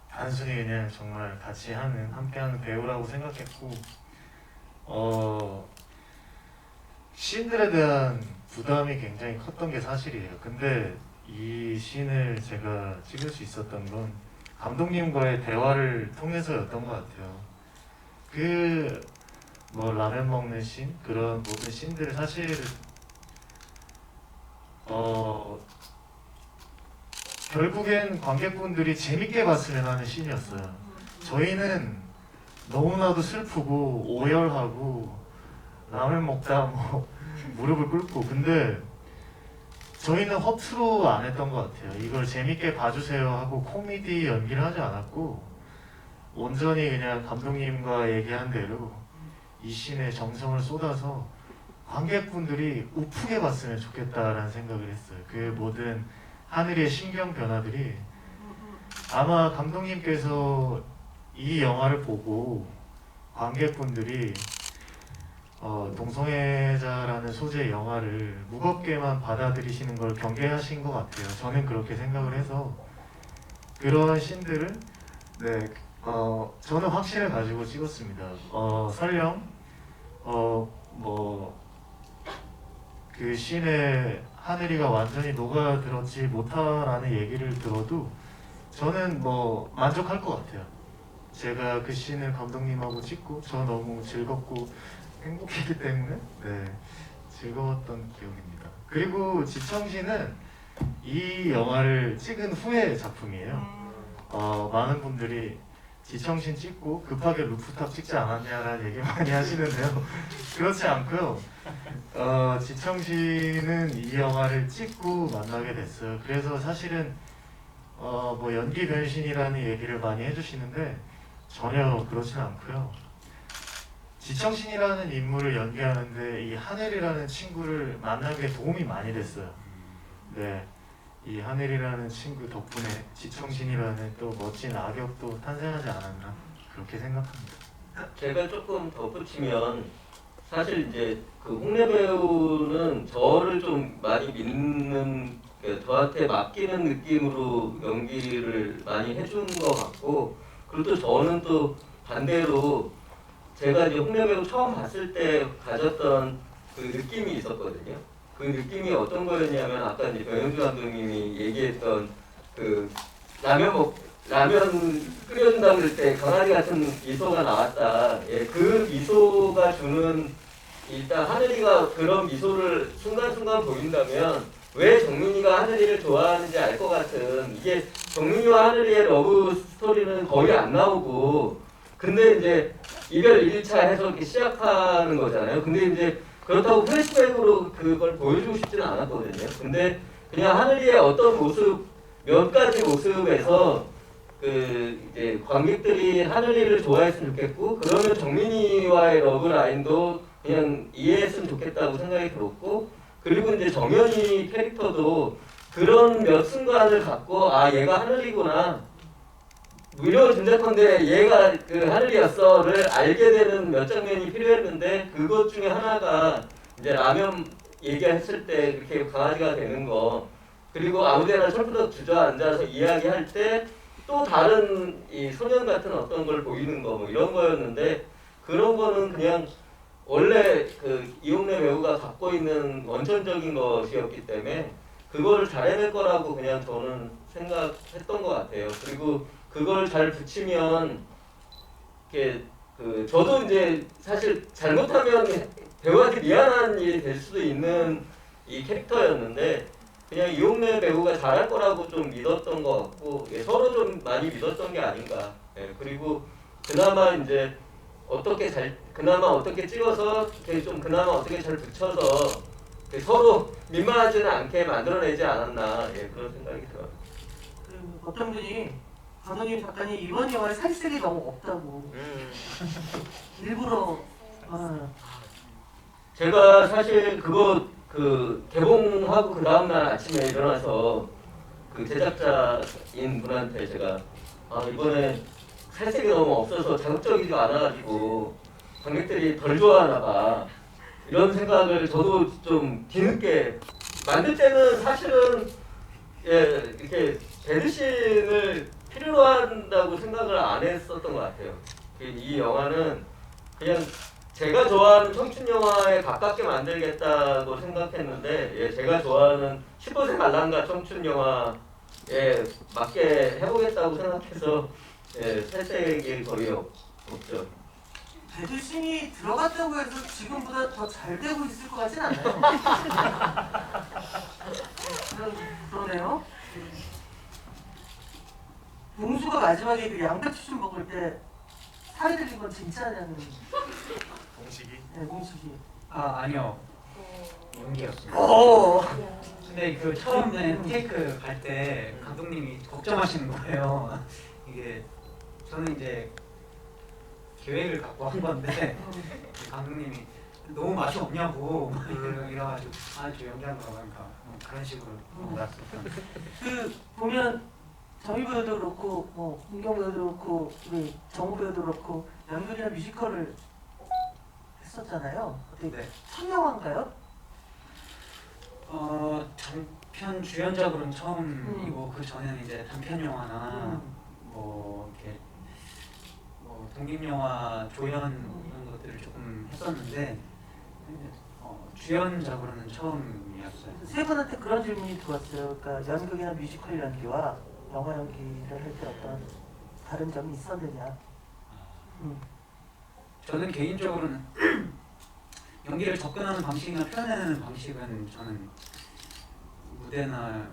단순히 그냥 정말 같이 함께하는 배우라고 생각했고 씬들에 대한 부담이 굉장히 컸던 게 사실이에요. 근데 이 씬을 제가 찍을 수 있었던 건 감독님과의 대화를 통해서였던 것 같아요. 뭐 라면 먹는 씬 그런 모든 씬들을 사실 결국엔 관객분들이 재밌게 봤으면 하는 씬이었어요. 저희는 너무나도 슬프고 오열하고 라면 먹다 뭐 무릎을 꿇고 근데 저희는 허투루 안 했던 것 같아요. 이걸 재밌게 봐주세요 하고 코미디 연기를 하지 않았고 온전히 그냥 감독님과 얘기한 대로 이 씬에 정성을 쏟아서 관객분들이 우프게 봤으면 좋겠다라는 생각을 했어요. 그 모든 하늘의 심경 변화들이 아마 감독님께서 이 영화를 보고 관객분들이 동성애자라는 소재의 영화를 무겁게만 받아들이시는 걸 경계하신 것 같아요. 저는 그렇게 생각을 해서 그런 씬들을 저는 확신을 가지고 찍었습니다. 설령 그 씬에 하늘이가 완전히 녹아들었지 못하라는 얘기를 들어도 저는 뭐 만족할 것 같아요. 제가 그 씬을 감독님하고 찍고 저 너무 즐겁고 행복했기 때문에 즐거웠던 기억입니다. 그리고 지청신은 이 영화를 찍은 후의 작품이에요. 많은 분들이 지청신 찍고 급하게 루프탑 찍지 않았냐라는 얘기 많이 하시는데요. 그렇지 않고요. 지청신은 이 영화를 찍고 만나게 됐어요. 그래서 사실은 뭐 연기 변신이라는 얘기를 많이 해주시는데 전혀 그렇진 않고요. 지청신이라는 인물을 연기하는데 이 하늘이라는 친구를 만나게 도움이 많이 됐어요. 네, 이 하늘이라는 친구 덕분에 지청신이라는 또 멋진 악역도 탄생하지 않았나 그렇게 생각합니다. 제가 조금 덧붙이면 사실 이제 그 홍래 배우는 저를 좀 많이 믿는 저한테 맡기는 느낌으로 연기를 많이 해준 것 같고 그리고 또 저는 또 반대로 제가 이제 홍래 배우 처음 봤을 때 가졌던 그 느낌이 있었거든요. 그 느낌이 어떤 거였냐면 아까 이제 변영주 감독님이 얘기했던 그 라면 끓여준다고 그럴 때 강아지 같은 미소가 나왔다. 예, 그 미소가 주는 일단 하늘이가 그런 미소를 순간순간 보인다면 왜 정민이가 하늘이를 좋아하는지 알 것 같은 이게 정민이와 하늘이의 러브 스토리는 거의 안 나오고 근데 이제 이별 1차 해서 이렇게 시작하는 거잖아요. 근데 이제 그렇다고 플래시백으로 그걸 보여주고 싶지는 않았거든요. 근데 그냥 하늘이의 어떤 모습, 몇 가지 모습에서 그 이제 관객들이 하늘이를 좋아했으면 좋겠고, 그러면 정민이와의 러브 라인도 그냥 이해했으면 좋겠다고 생각이 들었고, 그리고 이제 정연이 캐릭터도 그런 몇 순간을 갖고 아 얘가 하늘이구나. 무려 짐작컨대 얘가 그 하늘이었어를 알게 되는 몇 장면이 필요했는데 그것 중에 하나가 이제 라면 얘기했을 때 그렇게 강아지가 되는 거 그리고 아무데나 철푸덕 주저앉아서 이야기할 때 또 다른 이 소년 같은 어떤 걸 보이는 거 뭐 이런 거였는데 그런 거는 그냥 원래 그 이용래 배우가 갖고 있는 원천적인 것이었기 때문에 그걸 잘해낼 거라고 그냥 저는 생각했던 것 같아요. 그리고 그걸 잘 붙이면 이렇게 그 저도 이제 사실 잘못하면 배우한테 미안한 일이 될 수도 있는 이 캐릭터였는데 그냥 이용래 배우가 잘할 거라고 좀 믿었던 것 같고 예, 서로 좀 많이 믿었던 게 아닌가. 예, 그리고 그나마 이제 그나마 어떻게 찍어서 이렇게 좀 그나마 어떻게 잘 붙여서 서로 민망하지는 않게 만들어내지 않았나 그런 생각이 들어요. 그 어떤 분이 감독님 작가님 이번 영화에 살색이 너무 없다고 일부러 제가 사실 그거 그 개봉하고 그 다음날 아침에 일어나서 그 제작자인 분한테 제가 이번에 살색이 너무 없어서 자극적이지가 않아가지고 관객들이 덜 좋아하나 봐 이런 생각을 저도 좀 뒤늦게 만들 때는 사실은 이렇게 배드신을 필요로 한다고 생각을 안 했었던 것 같아요. 이 영화는 그냥 제가 좋아하는 청춘 영화에 가깝게 만들겠다고 생각했는데 제가 좋아하는 15세 말랑가 청춘 영화에 맞게 해보겠다고 생각해서 살색이 거의 없죠. 배드신이 들어갔다고 해서 지금보다 더 잘 되고 있을 것 같진 않아요. 그러네요. 봉수가 마지막에 그 양배추 먹을 때 살이 들린 건 진짜냐는 공식이 네, 공식이. 아니요. 연기였어요. 오. 근데 그 처음에 테이크 갈 때 감독님이 걱정하시는 거예요. 이게 저는 이제 계획을 갖고 한 건데 감독님이 너무 맛이 없냐고 이래가지고 저 연기하는 거라고 하니까 그런 식으로 몰았었던. 그 보면 정희 배우도 그렇고 문경 배우도 그렇고 우리 정우 배우도 그렇고 연극이나 뮤지컬을 했었잖아요. 어떻게 네. 첫 영화인가요? 단편 주연작으로는 처음이고 그 전에는 이제 단편 영화나 뭐 이렇게 뭐 독립 영화 조연 이런 것들을 조금 했었는데 주연작으로는 처음이었어요. 세 분한테 그런 질문이 들어왔어요. 그러니까 연극이나 뮤지컬 연기와 영화 연기를 할 때 어떤 다른 점이 있었느냐. 저는 개인적으로는 연기를 접근하는 방식이나 표현하는 방식은 저는 무대나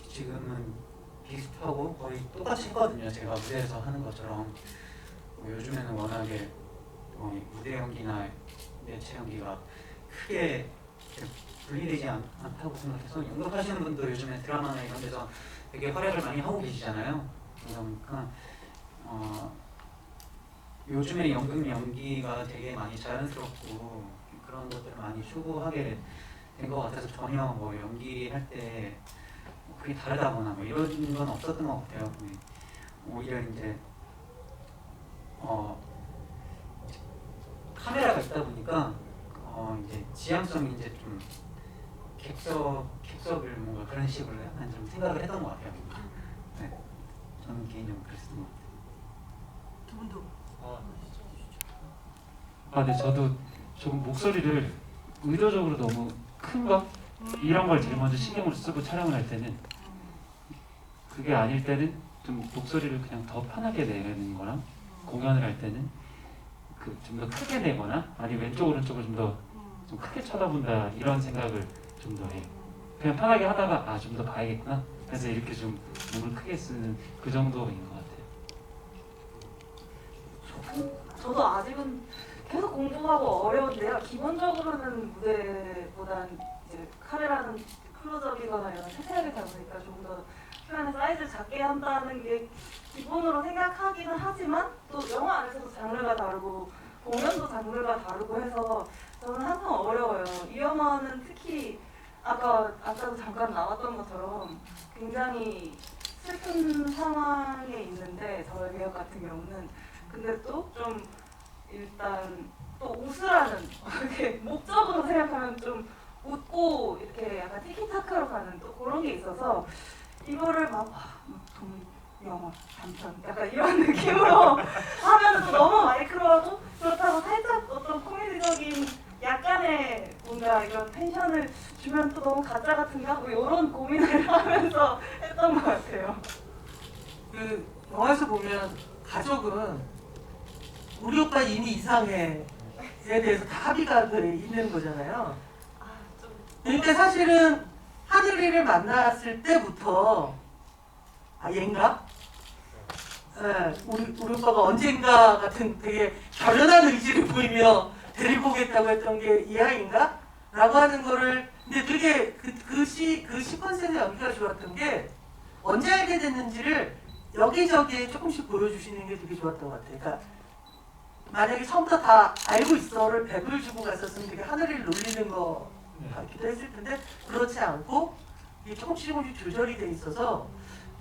지금은 비슷하고 거의 똑같이 했거든요. 제가 무대에서 하는 것처럼. 요즘에는 워낙에 무대 연기나 매체 연기가 크게 분리되지 않다고 생각해서 연극하시는 분도 요즘에 드라마나 이런 데서 되게 활약을 많이 하고 계시잖아요. 그러니까 요즘에 연극 연기가 되게 많이 자연스럽고 그런 것들을 많이 추구하게 된 것 같아서 전혀 뭐 연기할 때 그게 다르다거나 뭐 이런 건 없었던 것 같아요. 오히려 이제 카메라가 있다 보니까 이제 지향성이 이제 좀 객석을 뭔가 그런 식으로 약간 좀 생각을 했던 것 같아요. 네, 저는 개인적으로 그랬던 것 같아요. 두 분도. 네, 저도 조금 목소리를 의도적으로 너무 큰 거 이런 걸 제일 먼저 신경을 쓰고 촬영을 할 때는, 그게 아닐 때는 좀 목소리를 그냥 더 편하게 내는 거랑, 공연을 할 때는 그 좀 더 크게 내거나 아니면 왼쪽 오른쪽을 좀 크게 쳐다본다 이런 생각을 좀 더 해요. 그냥 편하게 하다가 좀 더 봐야겠구나, 그래서 이렇게 좀 몸을 크게 쓰는 그 정도인 것 같아요. 저도 아직은 계속 공부하고 어려운데요. 기본적으로는 무대보단 이제 카메라는 클로즈업이거나 이런 세세하게 잡으니까 조금 더 표현의 사이즈를 작게 한다는 게 기본으로 생각하기는 하지만 또 영화 안에서도 장르가 다르고 공연도 장르가 다르고 해서 저는 항상 어려워요. 이 영화는 특히 아까도 잠깐 나왔던 것처럼 굉장히 슬픈 상황에 있는데 저의 배역 같은 경우는 근데 또 좀 일단 또 웃으라는 이렇게 목적으로 생각하면 좀 웃고 이렇게 약간 티키타카로 가는 또 그런 게 있어서 이거를 영화 단편 약간 이런 느낌으로 하면 또 너무 마이크로하고 그렇다고 살짝 어떤 코미디적인 약간의 뭔가 이런 텐션을 주면 또 너무 가짜 같은가 뭐 이런 고민을 하면서 했던 것 같아요. 그 영화에서 보면 가족은 우리 오빠 이미 이상해에 대해서 다 합의가 있는 거잖아요. 그러니까 사실은 하늘이를 만났을 때부터 얘인가? 우리 오빠가 언젠가 같은 되게 결연한 의지를 보이며 데리고 오겠다고 했던 게 이 아이인가? 라고 하는 거를 근데 되게 그 시퀀스의 연기가 좋았던 게 언제 알게 됐는지를 여기저기에 조금씩 보여주시는 게 되게 좋았던 것 같아요. 그러니까 만약에 처음부터 다 알고 있어를 100을 주고 갔었으면 되게 하늘을 놀리는 거 같기도 했을 텐데 그렇지 않고 이게 조금씩 조절이 돼 있어서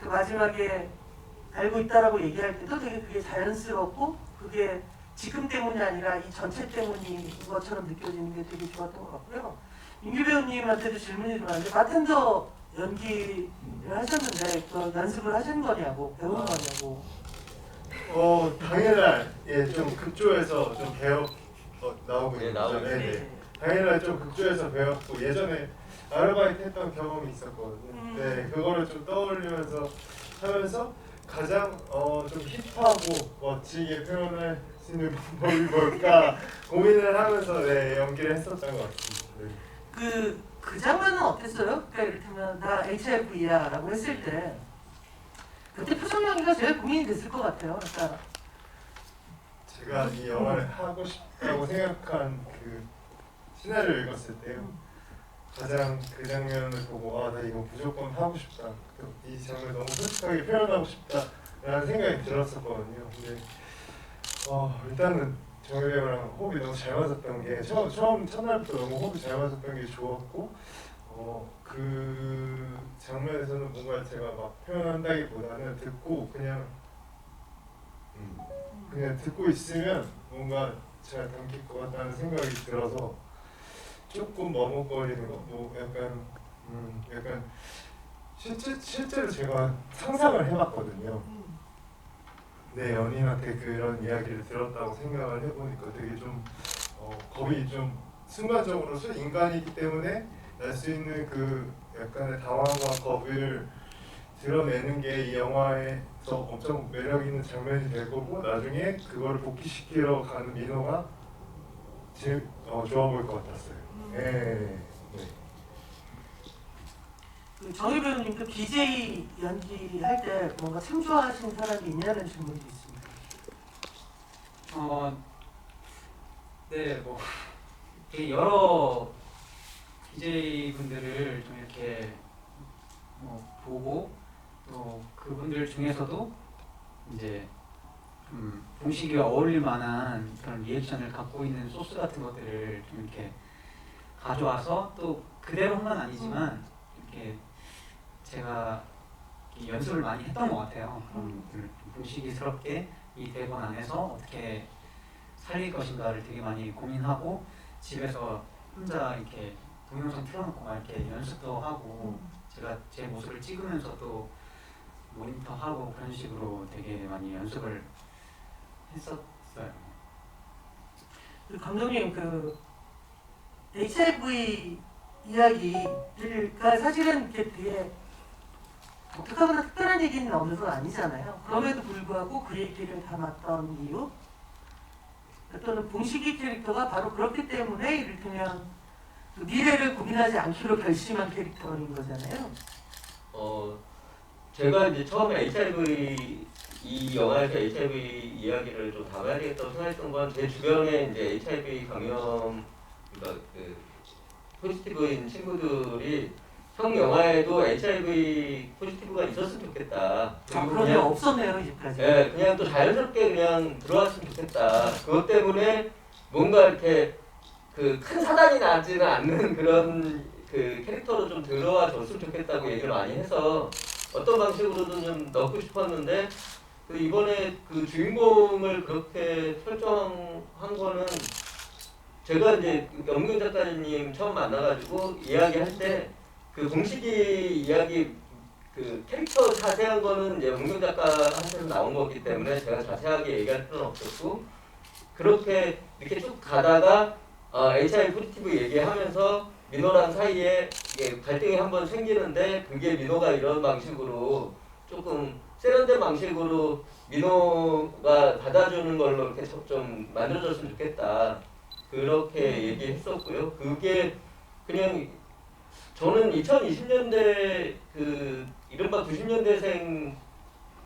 그 마지막에 알고 있다라고 얘기할 때도 되게 그게 자연스럽고 그게 지금 때문이 아니라 이 전체 때문인 것처럼 느껴지는 게 되게 좋았던 것 같고요. 민규 배우님한테도 질문이 들어왔는데 바텐더 연기를 하셨는데 그 연습을 하신 거냐고 배우는 거냐고. 당일날 좀 극조에서 좀 배워 나오고 네, 있는 나오고 거죠. 네네. 당일날 좀 극조에서 배웠고 예전에 아르바이트 했던 경험이 있었거든요. 네, 그거를 좀 떠올리면서 하면서 가장 좀 힙하고 멋지게 표현할 수 있는 방법이 뭘까 고민을 하면서 연기를 했었던 것 같습니다. 네. 그 장면은 어땠어요? 그러니까 이를테면 나 HF이야 라고 했을 때 그때 표정 연기가 제일 고민이 됐을 것 같아요. 그러니까 제가 이 영화를 하고 싶다고 생각한 그 시나리오를 읽었을 때요. 가장 그 장면을 보고 나 이거 무조건 하고 싶다. 이 장면을 너무 솔직하게 표현하고 싶다라는 생각이 들었었거든요. 근데 일단은 정일 배우랑 호흡이 너무 잘 맞았던 게 첫날부터 너무 호흡이 잘 맞았던 게 좋았고 그 장면에서는 뭔가 제가 막 표현한다기보다는 듣고 그냥 듣고 있으면 뭔가 잘 담길 것 같다는 생각이 들어서 조금 머뭇거리는 거, 약간 실제로 제가 상상을 해봤거든요. 내 연인한테 그런 이야기를 들었다고 생각을 해보니까 되게 좀 겁이 좀 순간적으로 인간이기 때문에 날 수 있는 그 약간의 당황과 겁을 드러내는 게 이 영화에서 엄청 매력 있는 장면이 될 거고 나중에 그거를 복귀시키러 가는 민호가 제일 좋아 보일 것 같았어요. 네. 그 정희 배우님도 BJ 연기할 때 뭔가 참조하신 사람이 있냐는 질문도 있습니다. 네, 뭐 되게 여러 BJ 분들을 좀 이렇게 보고 또 그분들 중에서도 이제 봉식이와 어울릴 만한 그런 리액션을 갖고 있는 소스 같은 것들을 좀 이렇게 가져와서 또 그대로만 아니지만 이렇게 제가 이렇게 연습을 많이 했던 것 같아요. 그런 것들을 봉식이스럽게 이 대본 안에서 어떻게 살릴 것인가를 되게 많이 고민하고 집에서 혼자 이렇게 동영상 틀어놓고 막 이렇게 연습도 하고 제가 제 모습을 찍으면서 또 모니터하고 그런 식으로 되게 많이 연습을 했었어요. 그 감독님 그 HIV 이야기가 사실은 이렇게 되게 독특하거나 특별한 얘기는 어느 건 아니잖아요. 그럼에도 불구하고 그 얘기를 담았던 이유 또는 봉식이 캐릭터가 바로 그렇기 때문에 이를테면 그 미래를 고민하지 않기로 결심한 캐릭터인 거잖아요. 제가 이제 처음에 HIV 이 영화에서 HIV 이야기를 좀 담아야 되겠다고 생각했던 건 제 주변에 이제 HIV 감염 그러니까 그 포지티브인 친구들이 형 영화에도 HIV 포지티브가 있었으면 좋겠다. 그리고 그런 게 없었네요 이제까지. 예, 그냥 또 자연스럽게 그냥 들어왔으면 좋겠다. 그것 때문에 뭔가 이렇게 그 큰 사단이 나지는 않는 그런 그 캐릭터로 좀 들어와 줬으면 좋겠다고 얘기를 많이 해서 어떤 방식으로든 좀 넣고 싶었는데 그 이번에 그 주인공을 그렇게 설정한 거는 제가 이제 염경 작가님 처음 만나가지고 이야기할 때 그 봉식이 이야기 그 캐릭터 자세한 거는 이제 염경 작가한테서 나온 거기 때문에 제가 자세하게 얘기할 필요는 없었고 그렇게 이렇게 쭉 가다가 HIV 포지티브 얘기하면서 민호랑 사이에 이게 갈등이 한번 생기는데 그게 민호가 이런 방식으로 조금 세련된 방식으로 민호가 받아주는 걸로 이렇게 좀 만들어줬으면 좋겠다. 그렇게 얘기했었고요. 그게 그냥 저는 2020년대 그 이른바 90년대생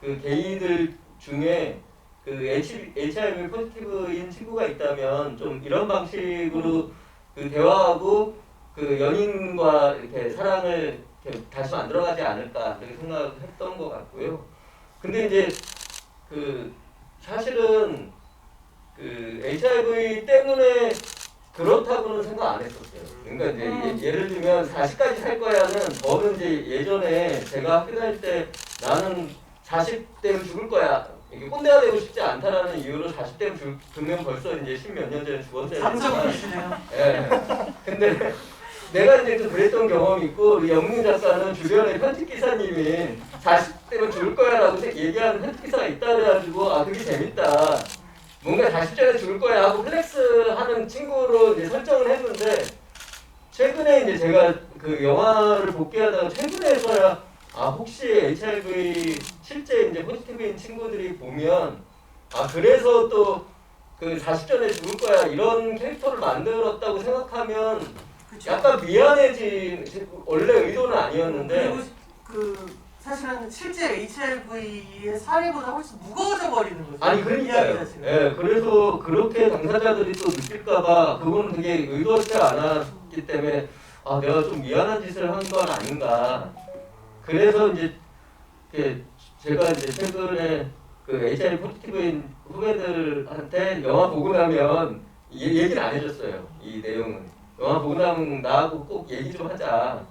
그 게이들 중에 그 HIV 포지티브인 친구가 있다면 좀 이런 방식으로 그 대화하고 그 연인과 이렇게 사랑을 이렇게 다시 만들어가지 않을까 그렇게 생각했던 것 같고요. 근데 이제 그 사실은 그 HIV 때문에 그렇다고는 생각 안 했었어요. 그러니까 이제 예를 들면 40까지 살 거야는 저는 이제 예전에 제가 학교 다닐 때 나는 40대면 죽을 거야. 이게 꼰대가 되고 싶지 않다라는 이유로 40대면 죽으면 벌써 이제 10몇 년 전에 죽었어요. 감정이시네요. 예. 근데 내가 이제 좀 그랬던 경험이 있고 우리 영민 작가는 주변에 편집 기사님이 40대면 죽을 거야라고 얘기하는 편집 기사가 있다 그래가지고 아 그게 재밌다. 뭔가 40전에 죽을 거야 하고 플렉스하는 친구로 이제 설정을 했는데 최근에 이제 제가 그 영화를 복귀하다가 최근에서야 아 혹시 HIV 실제 이제 포지티브인 친구들이 보면 아 그래서 또 그 40전에 죽을 거야 이런 캐릭터를 만들었다고 생각하면 그쵸. 약간 미안해지 원래 의도는 아니었는데 그리고 그 사실은 실제 HIV의 사례보다 훨씬 무거워져 버리는 거죠. 아니 그러니까요. 이야기 자체가. 예, 그래서 그렇게 당사자들이 또 느낄까봐 그거는 되게 의도하지 않았기 때문에 아 내가 좀 미안한 짓을 한 건 아닌가. 그래서 이제 제가 이제 최근에 그 HIV 포지티브인 후배들한테 영화 보고 나면 얘기는 안 해줬어요. 이 내용은 영화 보고 나면 나하고 꼭 얘기 좀 하자.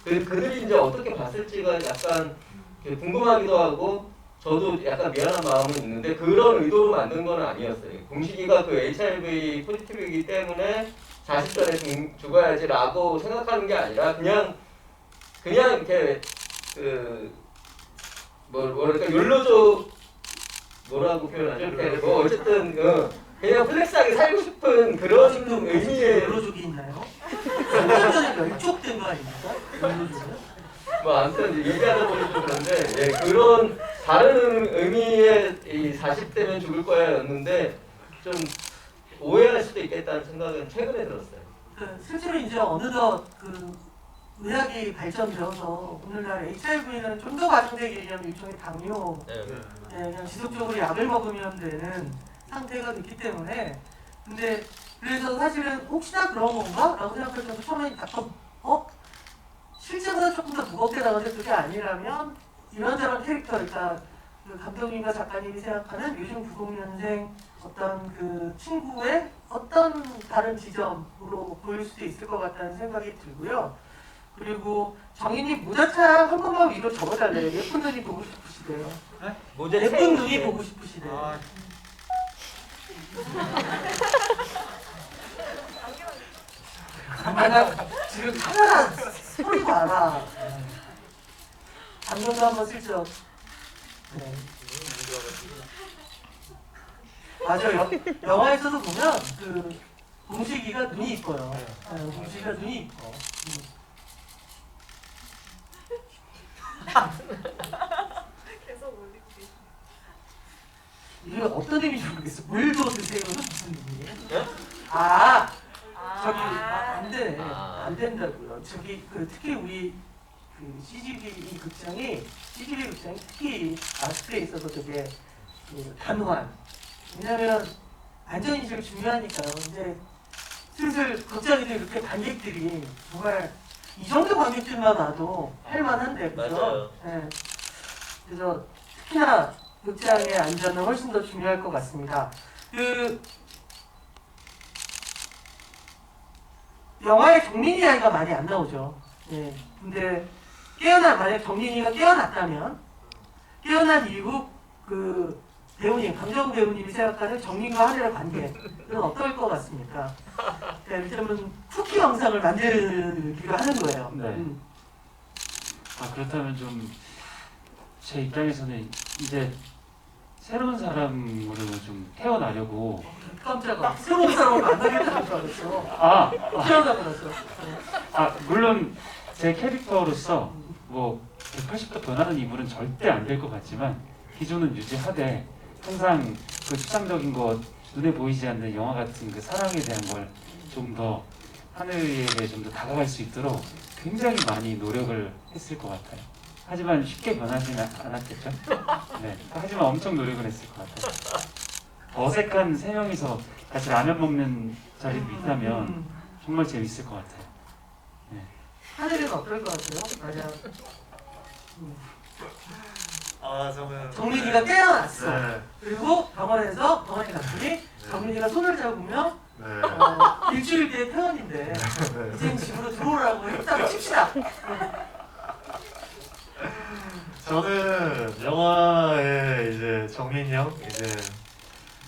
그들이 이제 어떻게 봤을지가 약간 궁금하기도 하고 저도 약간 미안한 마음은 있는데 그런 의도로 만든 건 아니었어요. 봉식이가 그 HIV 포지티브이기 때문에 40전에 죽어야지라고 생각하는 게 아니라 그냥 이렇게 그 뭐랄까 욜로족 뭐라고 표현하죠? 이렇게 뭐 어쨌든 그냥 플렉스하게 살고 싶은 그런 좀 의미의 욜로족이 있나요? 3년 전에 멸족된 거 아닙니까? 욜로족은? 뭐 아무튼 얘기하다 보니 좀 그런데 예, 그런 다른 의미의 이 40대면 죽을 거야였는데 좀 오해할 수도 있겠다는 생각은 최근에 들었어요. 그 실제로 이제 어느덧 그 의학이 발전되어서 오늘날 HIV는 좀 더 과장되게 얘기하면 일종의 당뇨, 네. 그냥 지속적으로 약을 먹으면 되는 상태가 됐기 때문에 근데 그래서 사실은 혹시나 그런 건가? 라고 생각할 정도 처음에 약간 실제보다 조금 더 무겁게 나가는데 그게 아니라면 이런저런 캐릭터, 그러니까 그 감독님과 작가님이 생각하는 요즘 90년생 어떤 그 친구의 어떤 다른 지점으로 보일 수도 있을 것 같다는 생각이 들고요. 그리고 정인님 모자창 한 번만 위로 접어달래요. 예쁜 눈이 보고 싶으시대요. 모자 예쁜 눈이 보고 싶으시대요. 나 지금 카메라 소리 봐라. 안경도 한번 슬쩍. 네. 맞아요. 영화에서도 보면 그 공식이가 눈이 이뻐요. 네, 공식이가 눈이 이뻐. 계속 올리고 계시. 이게 어떤 의미인지 모르겠어. 물도 드세요는 무슨 의미예요? 네? 저기 안 돼. 아. 안 된다고요. 저기 그 특히 우리 그 CGV 극장이 특히 마스크에 있어서 되게 그 단호한. 왜냐면 안전인식이 중요하니까요. 이제 슬슬 극장에도 이렇게 관객들이 정말 이 정도 관객들만 와도 할만한데 그죠? 맞아요. 네. 그래서 특히나 극장의 안전은 훨씬 더 중요할 것 같습니다. 그 영화에 정민이 이야기가 많이 안 나오죠. 네. 근데 만약 정민이가 깨어났다면 깨어난 이후 그 배우님, 강정 배우님이 생각하는 정민과 하늘의 관계는 어떨 것 같습니까? 예를 들면 쿠키 영상을 만들기로 하는 거예요. 네. 그렇다면 좀 제 입장에서는 이제 새로운 사람으로 좀 태어나려고 깜짝아. 새로운 사람을 만나겠다는 줄 알았어. 태어나고 나서. 물론 제 캐릭터로서 뭐 180도 변하는 인물은 절대 안 될 것 같지만 기존은 유지하되 항상 그 추상적인 것 눈에 보이지 않는 영화 같은 그 사랑에 대한 걸 좀 더 하늘에 좀 더 다가갈 수 있도록 굉장히 많이 노력을 했을 것 같아요. 하지만 쉽게 변하지는 않았겠죠? 네. 하지만 엄청 노력을 했을 것 같아요. 어색한 세 명이서 같이 라면 먹는 자리도 있다면 정말 재밌을 것 같아요. 하늘이는 어떨 것 같아요? 만약 저는 정민이가 깨어났어. 네. 그리고 병원에서 병원에 갔더니 정민이가 손을 잡으며 네. 일주일 뒤에 퇴원인데 네. 이제 집으로 들어오라고 했다고 칩시다. 저는 영화에 이제 정민이 형 이제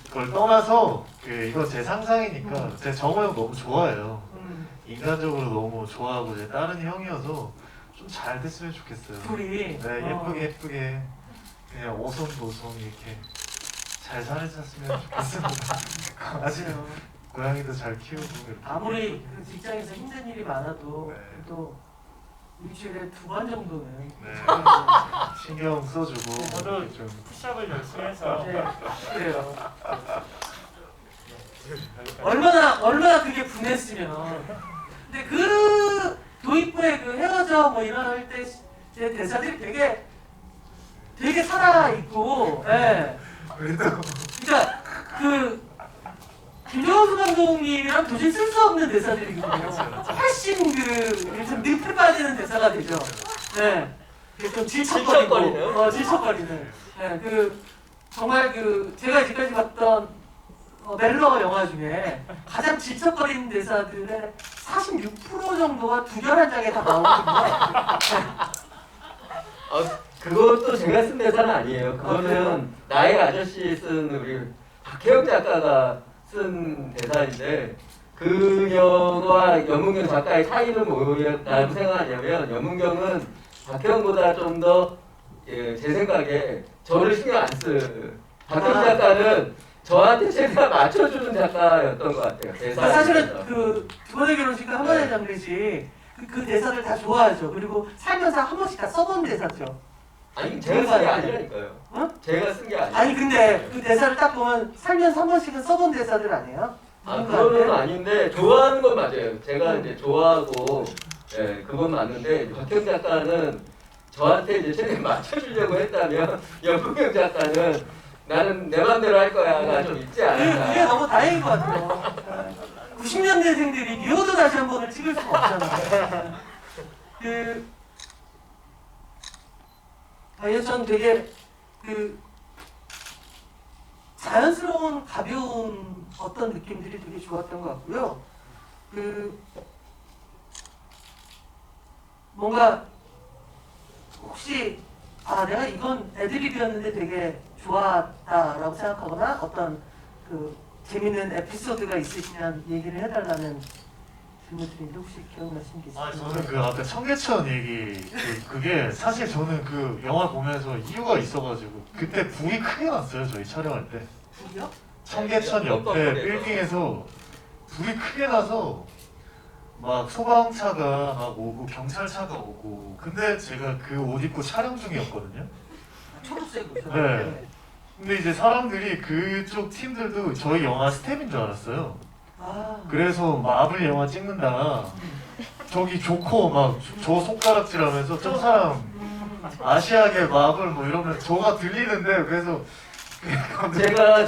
그걸 떠나서 이건 제 상상이니까 제 정호 형 너무 좋아해요. 인간적으로 너무 좋아하고 이제 다른 형이어서 좀 잘 됐으면 좋겠어요. 둘이 네, 예쁘게 그냥 오손도손 이렇게 잘 살았으면 좋겠습니다. 강아지 맞아요. 고양이도 잘 키우고 이렇게. 아무리 그 직장에서 힘든 일이 많아도 네. 또 일주일에 2번 정도는 네. 신경 써주고 저도 이렇게 좀 푸시업을 열심히 해서 네, 그래요. 얼마나 그게 분했으면. 근데 그 도입부의 그 헤어져 뭐 이럴 때 제 대사들이 되게 살아 있고, 예. 그래도 그러니까 그 김정수 감독님이랑 도저히 쓸 수 없는 대사들이거든요. 훨씬 좀 늪에 빠지는 대사가 되죠. 네. 그게 좀 질척거리고, 질척거리는. 네. 그 정말 그 제가 지금까지 봤던 멜러 영화 중에 가장 질척거리는 대사들의 46% 정도가 두결 한 장에 다 나오거든요. 그것도 제가 쓴 대사는 아니에요. 그거는 나의 아저씨 쓴 우리 박혜영 작가가 쓴 대사인데 그 영화 연문경 작가의 차이는 뭐라고 생각하냐면 연문경은 박혜영보다 좀 더 제 생각에 저를 신경 안 쓰. 박혜영 작가는 저한테 최대한 맞춰주는 작가였던 것 같아요. 대사 사실은 그 두 번의 결혼식 한 번의 장례식 그 대사들 다 좋아하죠. 그리고 살면서 한 번씩 다 써본 대사죠. 아니 제가 쓴 게 아니라니까요. 어? 제가 쓴 게 아니에요. 아니 근데 그 대사를 딱 보면 살면서 한 번씩은 써본 대사들 아니에요? 그거는 아닌데 좋아하는 건 맞아요. 제가 이제 좋아하고 예, 그건 맞는데 박형 작가는 저한테 이제 최대한 맞춰주려고 했다면 연봉형 작가는 나는 내 맘대로 할 거야가 좀 있지 그게 않을까. 너무 다행인 것 같아요. 90년대생들이 미워도 다시 한 번을 찍을 수가 없잖아요. 전 되게 자연스러운 가벼운 어떤 느낌들이 되게 좋았던 것 같고요. 뭔가 혹시 내가 이건 애드립이었는데 되게 좋았다라고 생각하거나 어떤 재밌는 에피소드가 있으시면 얘기를 해달라는 질문들인데 혹시 기억나시는 게 있으세요? 저는 그 아까 청계천 얘기 그게 사실 저는 그 영화 보면서 이유가 있어가지고 그때 불이 크게 났어요 저희 촬영할 때. 불이요? 청계천 옆에 빌딩에서 불이 크게 나서 막 소방차가 막 오고 경찰차가 오고 근데 제가 그 옷 입고 촬영 중이었거든요. 초록색으로. 네. 근데 이제 사람들이 그쪽 팀들도 저희 영화 스텝인 줄 알았어요. 그래서 마블 영화 찍는다. 저기 조커 막 저 손가락질하면서 저 사람 아시아계 마블 뭐 이러면 저가 들리는데 그래서 제가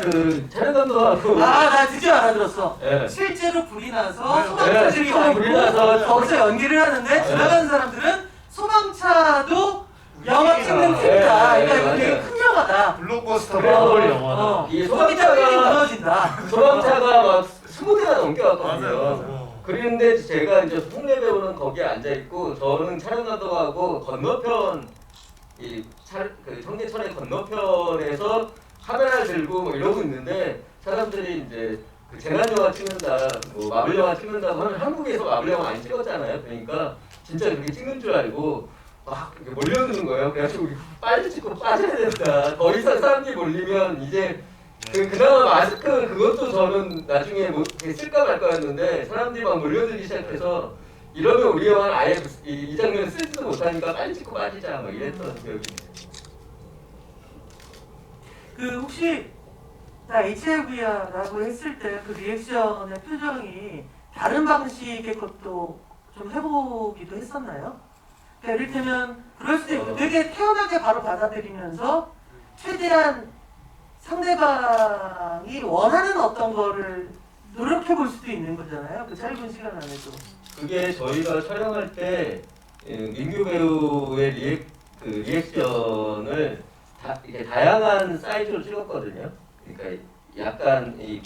촬영 감독하고 나 드디어 알아들었어. 예. 실제로 불이 나서 네, 소방차들이 네, 와 불이 나서 있고 거기서 연기를 하는데 지나가는 사람들은 소방차도 영화 찍는 팀이다. 네, 그러니까 이거 되게 맞아요. 큰 영화다. 블록버스터 마블 영화다. 이 소방차 빌딩 무너진다. 소방차가 막 20대가 넘게 왔거든요. 맞아요. 그런데 제가 이제 홍래 배우는 거기에 앉아 있고 저는 촬영 감독하고 건너편 청계천의 건너편에서 카메라를 들고 뭐 이러고 있는데 사람들이 이제 재난 영화 찍는다, 뭐 마블 영화 찍는다고 하면 한국에서 마블 영화 많이 찍었잖아요. 그러니까 진짜 그렇게 찍는 줄 알고 막 이렇게 몰려드는 거예요. 그래가지고 우리 빨리 찍고 빠져야 된다. 더 이상 사람들이 몰리면 이제 그나마 마스크 그것도 저는 나중에 뭐 쓸까 말까였는데 사람들이 막 몰려들기 시작해서 이러면 우리 영화는 아예 이 장면을 쓰지도 못하니까 빨리 찍고 빠지자 막 이랬던 기억이 있어요. 혹시 나 HIV야라고 했을 때 그 리액션의 표정이 다른 방식의 것도 좀 해보기도 했었나요? 그러니까 이를테면 그럴 수도 있고 되게 태연하게 바로 받아들이면서 최대한 상대방이 원하는 어떤 거를 노력해 볼 수도 있는 거잖아요. 그 짧은 시간 안에도. 그게 저희가 촬영할 때 민규 배우의 리액션을 이렇게 다양한 사이즈로 찍었거든요. 그러니까 약간 이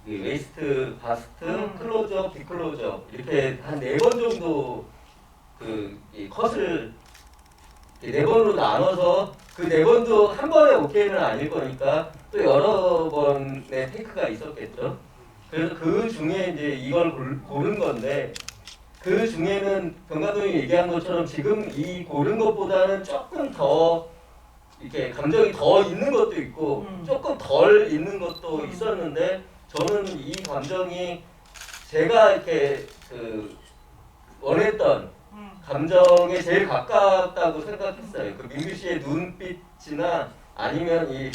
웨이스트, 바스트, 클로즈업, 디클로즈업 이렇게 한 4번 정도 이 컷을 4번으로 나눠서 그 4번도 한 번에 오케이는 아닐 거니까 또 여러 번의 테이크가 있었겠죠. 그래서 그 중에 이제 이걸 고른 건데 그 중에는 병 감독이 얘기한 것처럼 지금 이 고른 것보다는 조금 더 이렇게 감정이 더 있는 것도 있고 조금 덜 있는 것도 있었는데 저는 이 감정이 제가 이렇게 원했던 감정에 제일 가깝다고 생각했어요. 그 민규 씨의 눈빛이나 아니면 이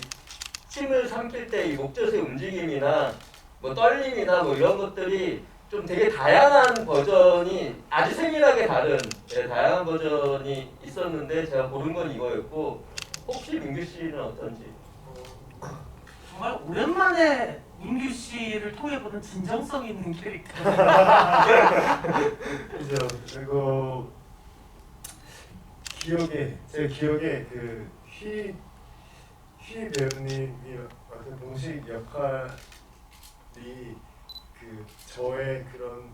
침을 삼킬 때 이 목젖의 움직임이나 뭐 떨림이나 뭐 이런 것들이 좀 되게 다양한 버전이 아주 세밀하게 다른 다양한 버전이 있었는데 제가 고른 건 이거였고 혹시 민규 씨는 어떤지? 정말 오랜만에 민규 씨를 통해 보는 진정성 있는 캐릭터. 그죠. 그리고 제 기억에 휘 배우님이 맡은 동식 역할이 저의 그런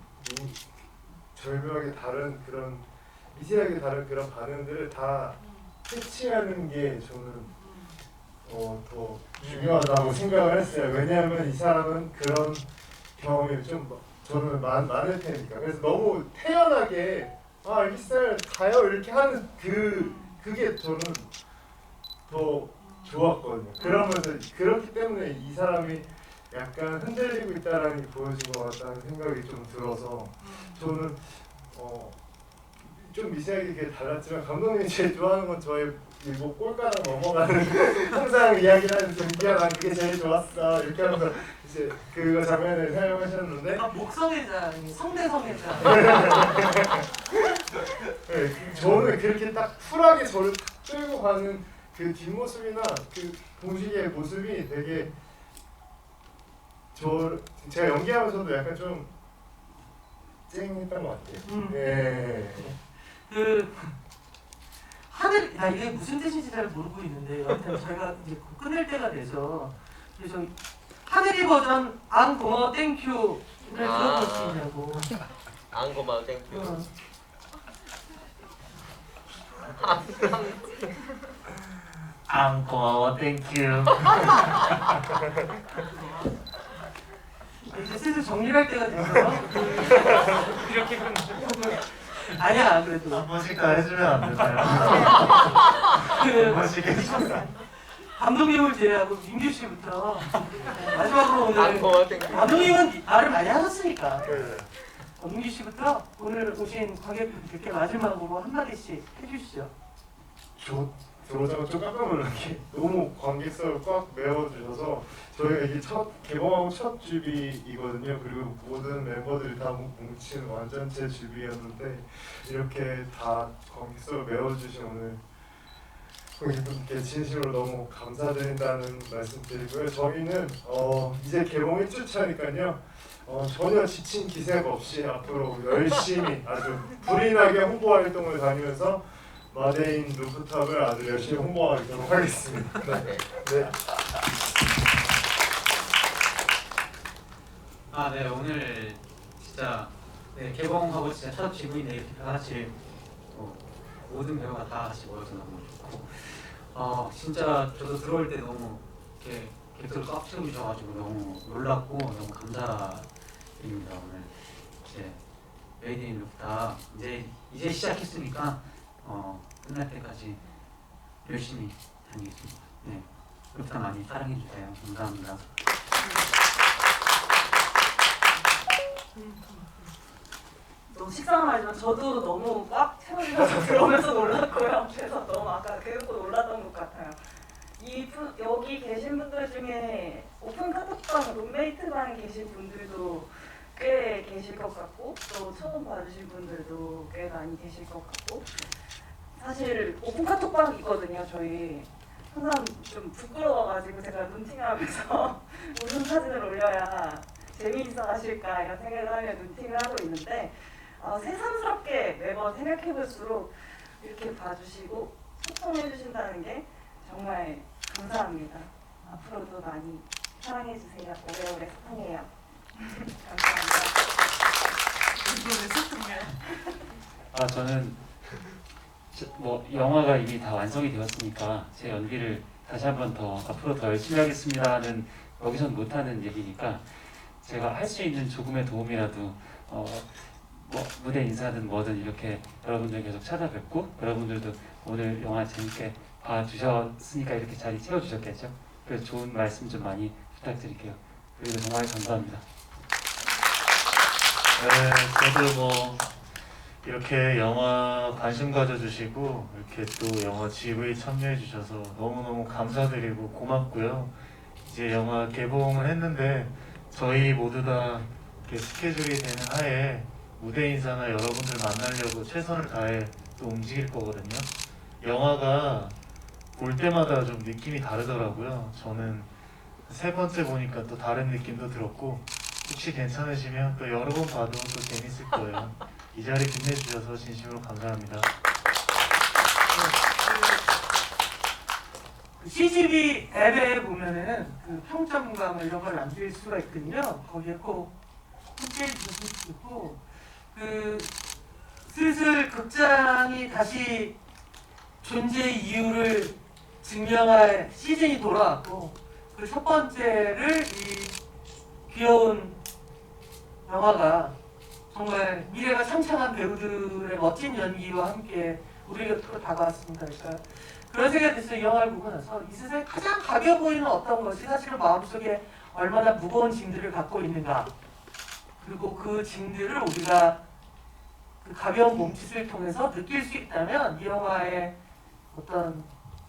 절묘하게 다른 그런 미세하게 다른 그런 반응들을 다 캐치하는 게 저는 더 중요하다고 생각을 했어요. 왜냐하면 이 사람은 그런 경험이 좀 저는 많을 테니까. 그래서 너무 태연하게 일살 가요 이렇게 하는 그게 저는 더 좋았거든요. 그러면서 그렇기 때문에 이 사람이 약간 흔들리고 있다라는 게 보여진 것 같다는 생각이 좀 들어서 저는 좀 미세하게 이렇게 달랐지만 감독님이 제일 좋아하는 건 저의 뭐 꼴가락 넘어가는 항상 이야기를 하면서 민기야 난 그게 제일 좋았어 이렇게 하면서 이제 그 장면을 사용하셨는데 목성회장이 성대성회장. 네, 저는 그렇게 딱 쿨하게 저를 탁 끌고 가는 그 뒷모습이나 그 봉식의 모습이 되게 제가 연기하면서도 약간 좀 쨍했던 것 같아요. 네. 그 하늘 나 이게 무슨 뜻인지 잘 모르고 있는데 여하튼 저희가 이제 끝낼 때가 돼서 그래서 하늘이 버전 안 고마워 땡큐를 들어볼 수 있냐고. 안 고마워 땡큐. 안 고마워 땡큐. 이제 슬슬 정리할 때가 돼서 이렇게 아니야 그래도 한 번씩 다 해주면 안 되나요? 그 한 번씩 해주면. 감독님을 제외하고 민규 씨부터 마지막으로 안 오늘 고마워 땡큐. 감독님은 말을 많이 하셨으니까 민규 씨부터 오늘 오신 관객분들께 마지막으로 한마디씩 해주시죠. 저 들어오자마자 좀 깜짝 놀란 게 너무 관객석을 꽉 메워주셔서 저희가 이게 개봉하고 첫 뮤비이거든요. 그리고 모든 멤버들이 다 뭉친 완전체 뮤비였는데 이렇게 다 관객석을 메워주신 오늘 관객분께 진심으로 너무 감사드린다는 말씀드리고요. 저희는 이제 개봉 1주 차니까요. 전혀 지친 기색 없이 앞으로 열심히 아주 불이 나게 홍보 활동을 다니면서 마데인 루프탑을 아주 열심히 홍보하도록 하겠습니다. 네. 아, 네, 오늘 진짜 네, 개봉하고 진짜 첫 지부인데 이렇게 다 같이 모든 배우가 다 같이 모여서 너무 좋고 진짜 저도 들어올 때 너무 이렇게 객석을 꽉 채우셔가지고 너무 놀랐고 너무 감사드립니다. 오늘 이제 메이드인 루프탑 이제 시작했으니까 끝날 때까지 열심히 다니겠습니다. 네, 루프탑 많이 사랑해주세요. 감사합니다. 너무 식상한 말이지만 저도 너무 꽉 채워져서 들어오면서 놀랐고요. 그래서 너무 아까 그것도 놀랐던 것 같아요. 여기 계신 분들 중에 오픈 카톡방, 룸메이트방 계신 분들도 꽤 계실 것 같고 또 처음 봐주신 분들도 꽤 많이 계실 것 같고 사실 오픈 카톡방 있거든요. 저희 항상 좀 부끄러워가지고 제가 눈팅하면서 무슨 사진을 올려야 재미있어 하실까 이런 생각을 하며 눈팅을 하고 있는데 새삼스럽게 매번 생각해볼수록 이렇게 봐주시고 소통해주신다는 게 정말 감사합니다. 앞으로도 많이 사랑해주세요. 오래오래 소통해요. 감사합니다. 저는 뭐 영화가 이미 다 완성이 되었으니까 제 연기를 다시 한번 더 앞으로 더 열심히 하겠습니다는 여기선 못하는 얘기니까 제가 할 수 있는 조금의 도움이라도 뭐 무대 인사든 뭐든 이렇게 여러분들 계속 찾아뵙고 여러분들도 오늘 영화 재밌게 봐주셨으니까 이렇게 자리 채워주셨겠죠. 그래서 좋은 말씀 좀 많이 부탁드릴게요. 그리고 정말 감사합니다. 네, 저도 뭐 이렇게 영화 관심 가져주시고 이렇게 또 영화 GV 참여해 주셔서 너무너무 감사드리고 고맙고요. 이제 영화 개봉을 했는데 저희 모두 다 이렇게 스케줄이 되는 하에 무대 인사나 여러분들 만나려고 최선을 다해 또 움직일 거거든요. 영화가 볼 때마다 좀 느낌이 다르더라고요. 저는 세 번째 보니까 또 다른 느낌도 들었고 혹시 괜찮으시면 또 여러 번 봐도 또 재밌을 거예요. 이 자리 빛내주셔서 진심으로 감사합니다. CGV 앱에 보면은 그 평점과 뭐 이런 걸 남길 수가 있거든요. 거기에 꼭 함께해 주셨으면 좋겠고 그 슬슬 극장이 다시 존재 이유를 증명할 시즌이 돌아왔고 그 첫 번째를 이 귀여운 영화가 정말 미래가 창창한 배우들의 멋진 연기와 함께 우리 곁으로 다가왔습니다. 그러니까 그런 생각이 됐어요. 이 영화를 보고 나서 이 세상에 가장 가벼워 보이는 어떤 것이 사실은 마음속에 얼마나 무거운 짐들을 갖고 있는가, 그리고 그 짐들을 우리가 그 가벼운 몸짓을 통해서 느낄 수 있다면 이 영화의 어떤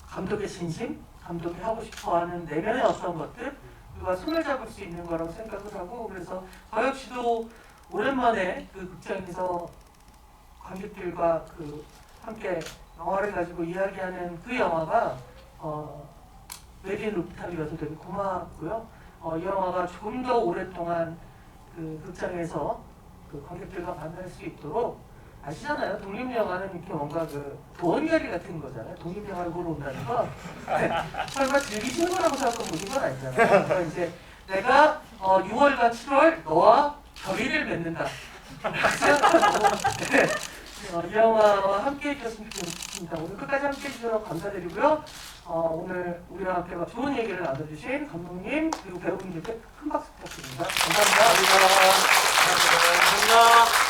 감독의 진심, 감독이 하고 싶어하는 내면의 어떤 것들, 손을 잡을 수 있는 거라고 생각을 하고, 그래서 저 역시도 오랜만에 그 극장에서 관객들과 그 함께 영화를 가지고 이야기하는 그 영화가 메리 인 루프탑이라서 되게 고맙고요. 이 영화가 조금 더 오랫동안 그 극장에서 그 관객들과 만날 수 있도록, 아시잖아요. 독립영화는 이렇게 뭔가 그 도원결의 같은 거잖아요. 독립영화를 보러 온다는 건 설마 즐기시는 거라고 생각하고 보신 건 아니잖아요. 그러니까 이제 내가 6월과 7월 너와 결의를 맺는다. 네. 이 영화와 함께 해주셨으면 좋겠습니다. 오늘 끝까지 함께 해주셔서 감사드리고요. 오늘 우리와 함께 좋은 얘기를 나눠주신 감독님 그리고 배우분들께 큰 박수 부탁드립니다. 감사합니다. 감사합니다.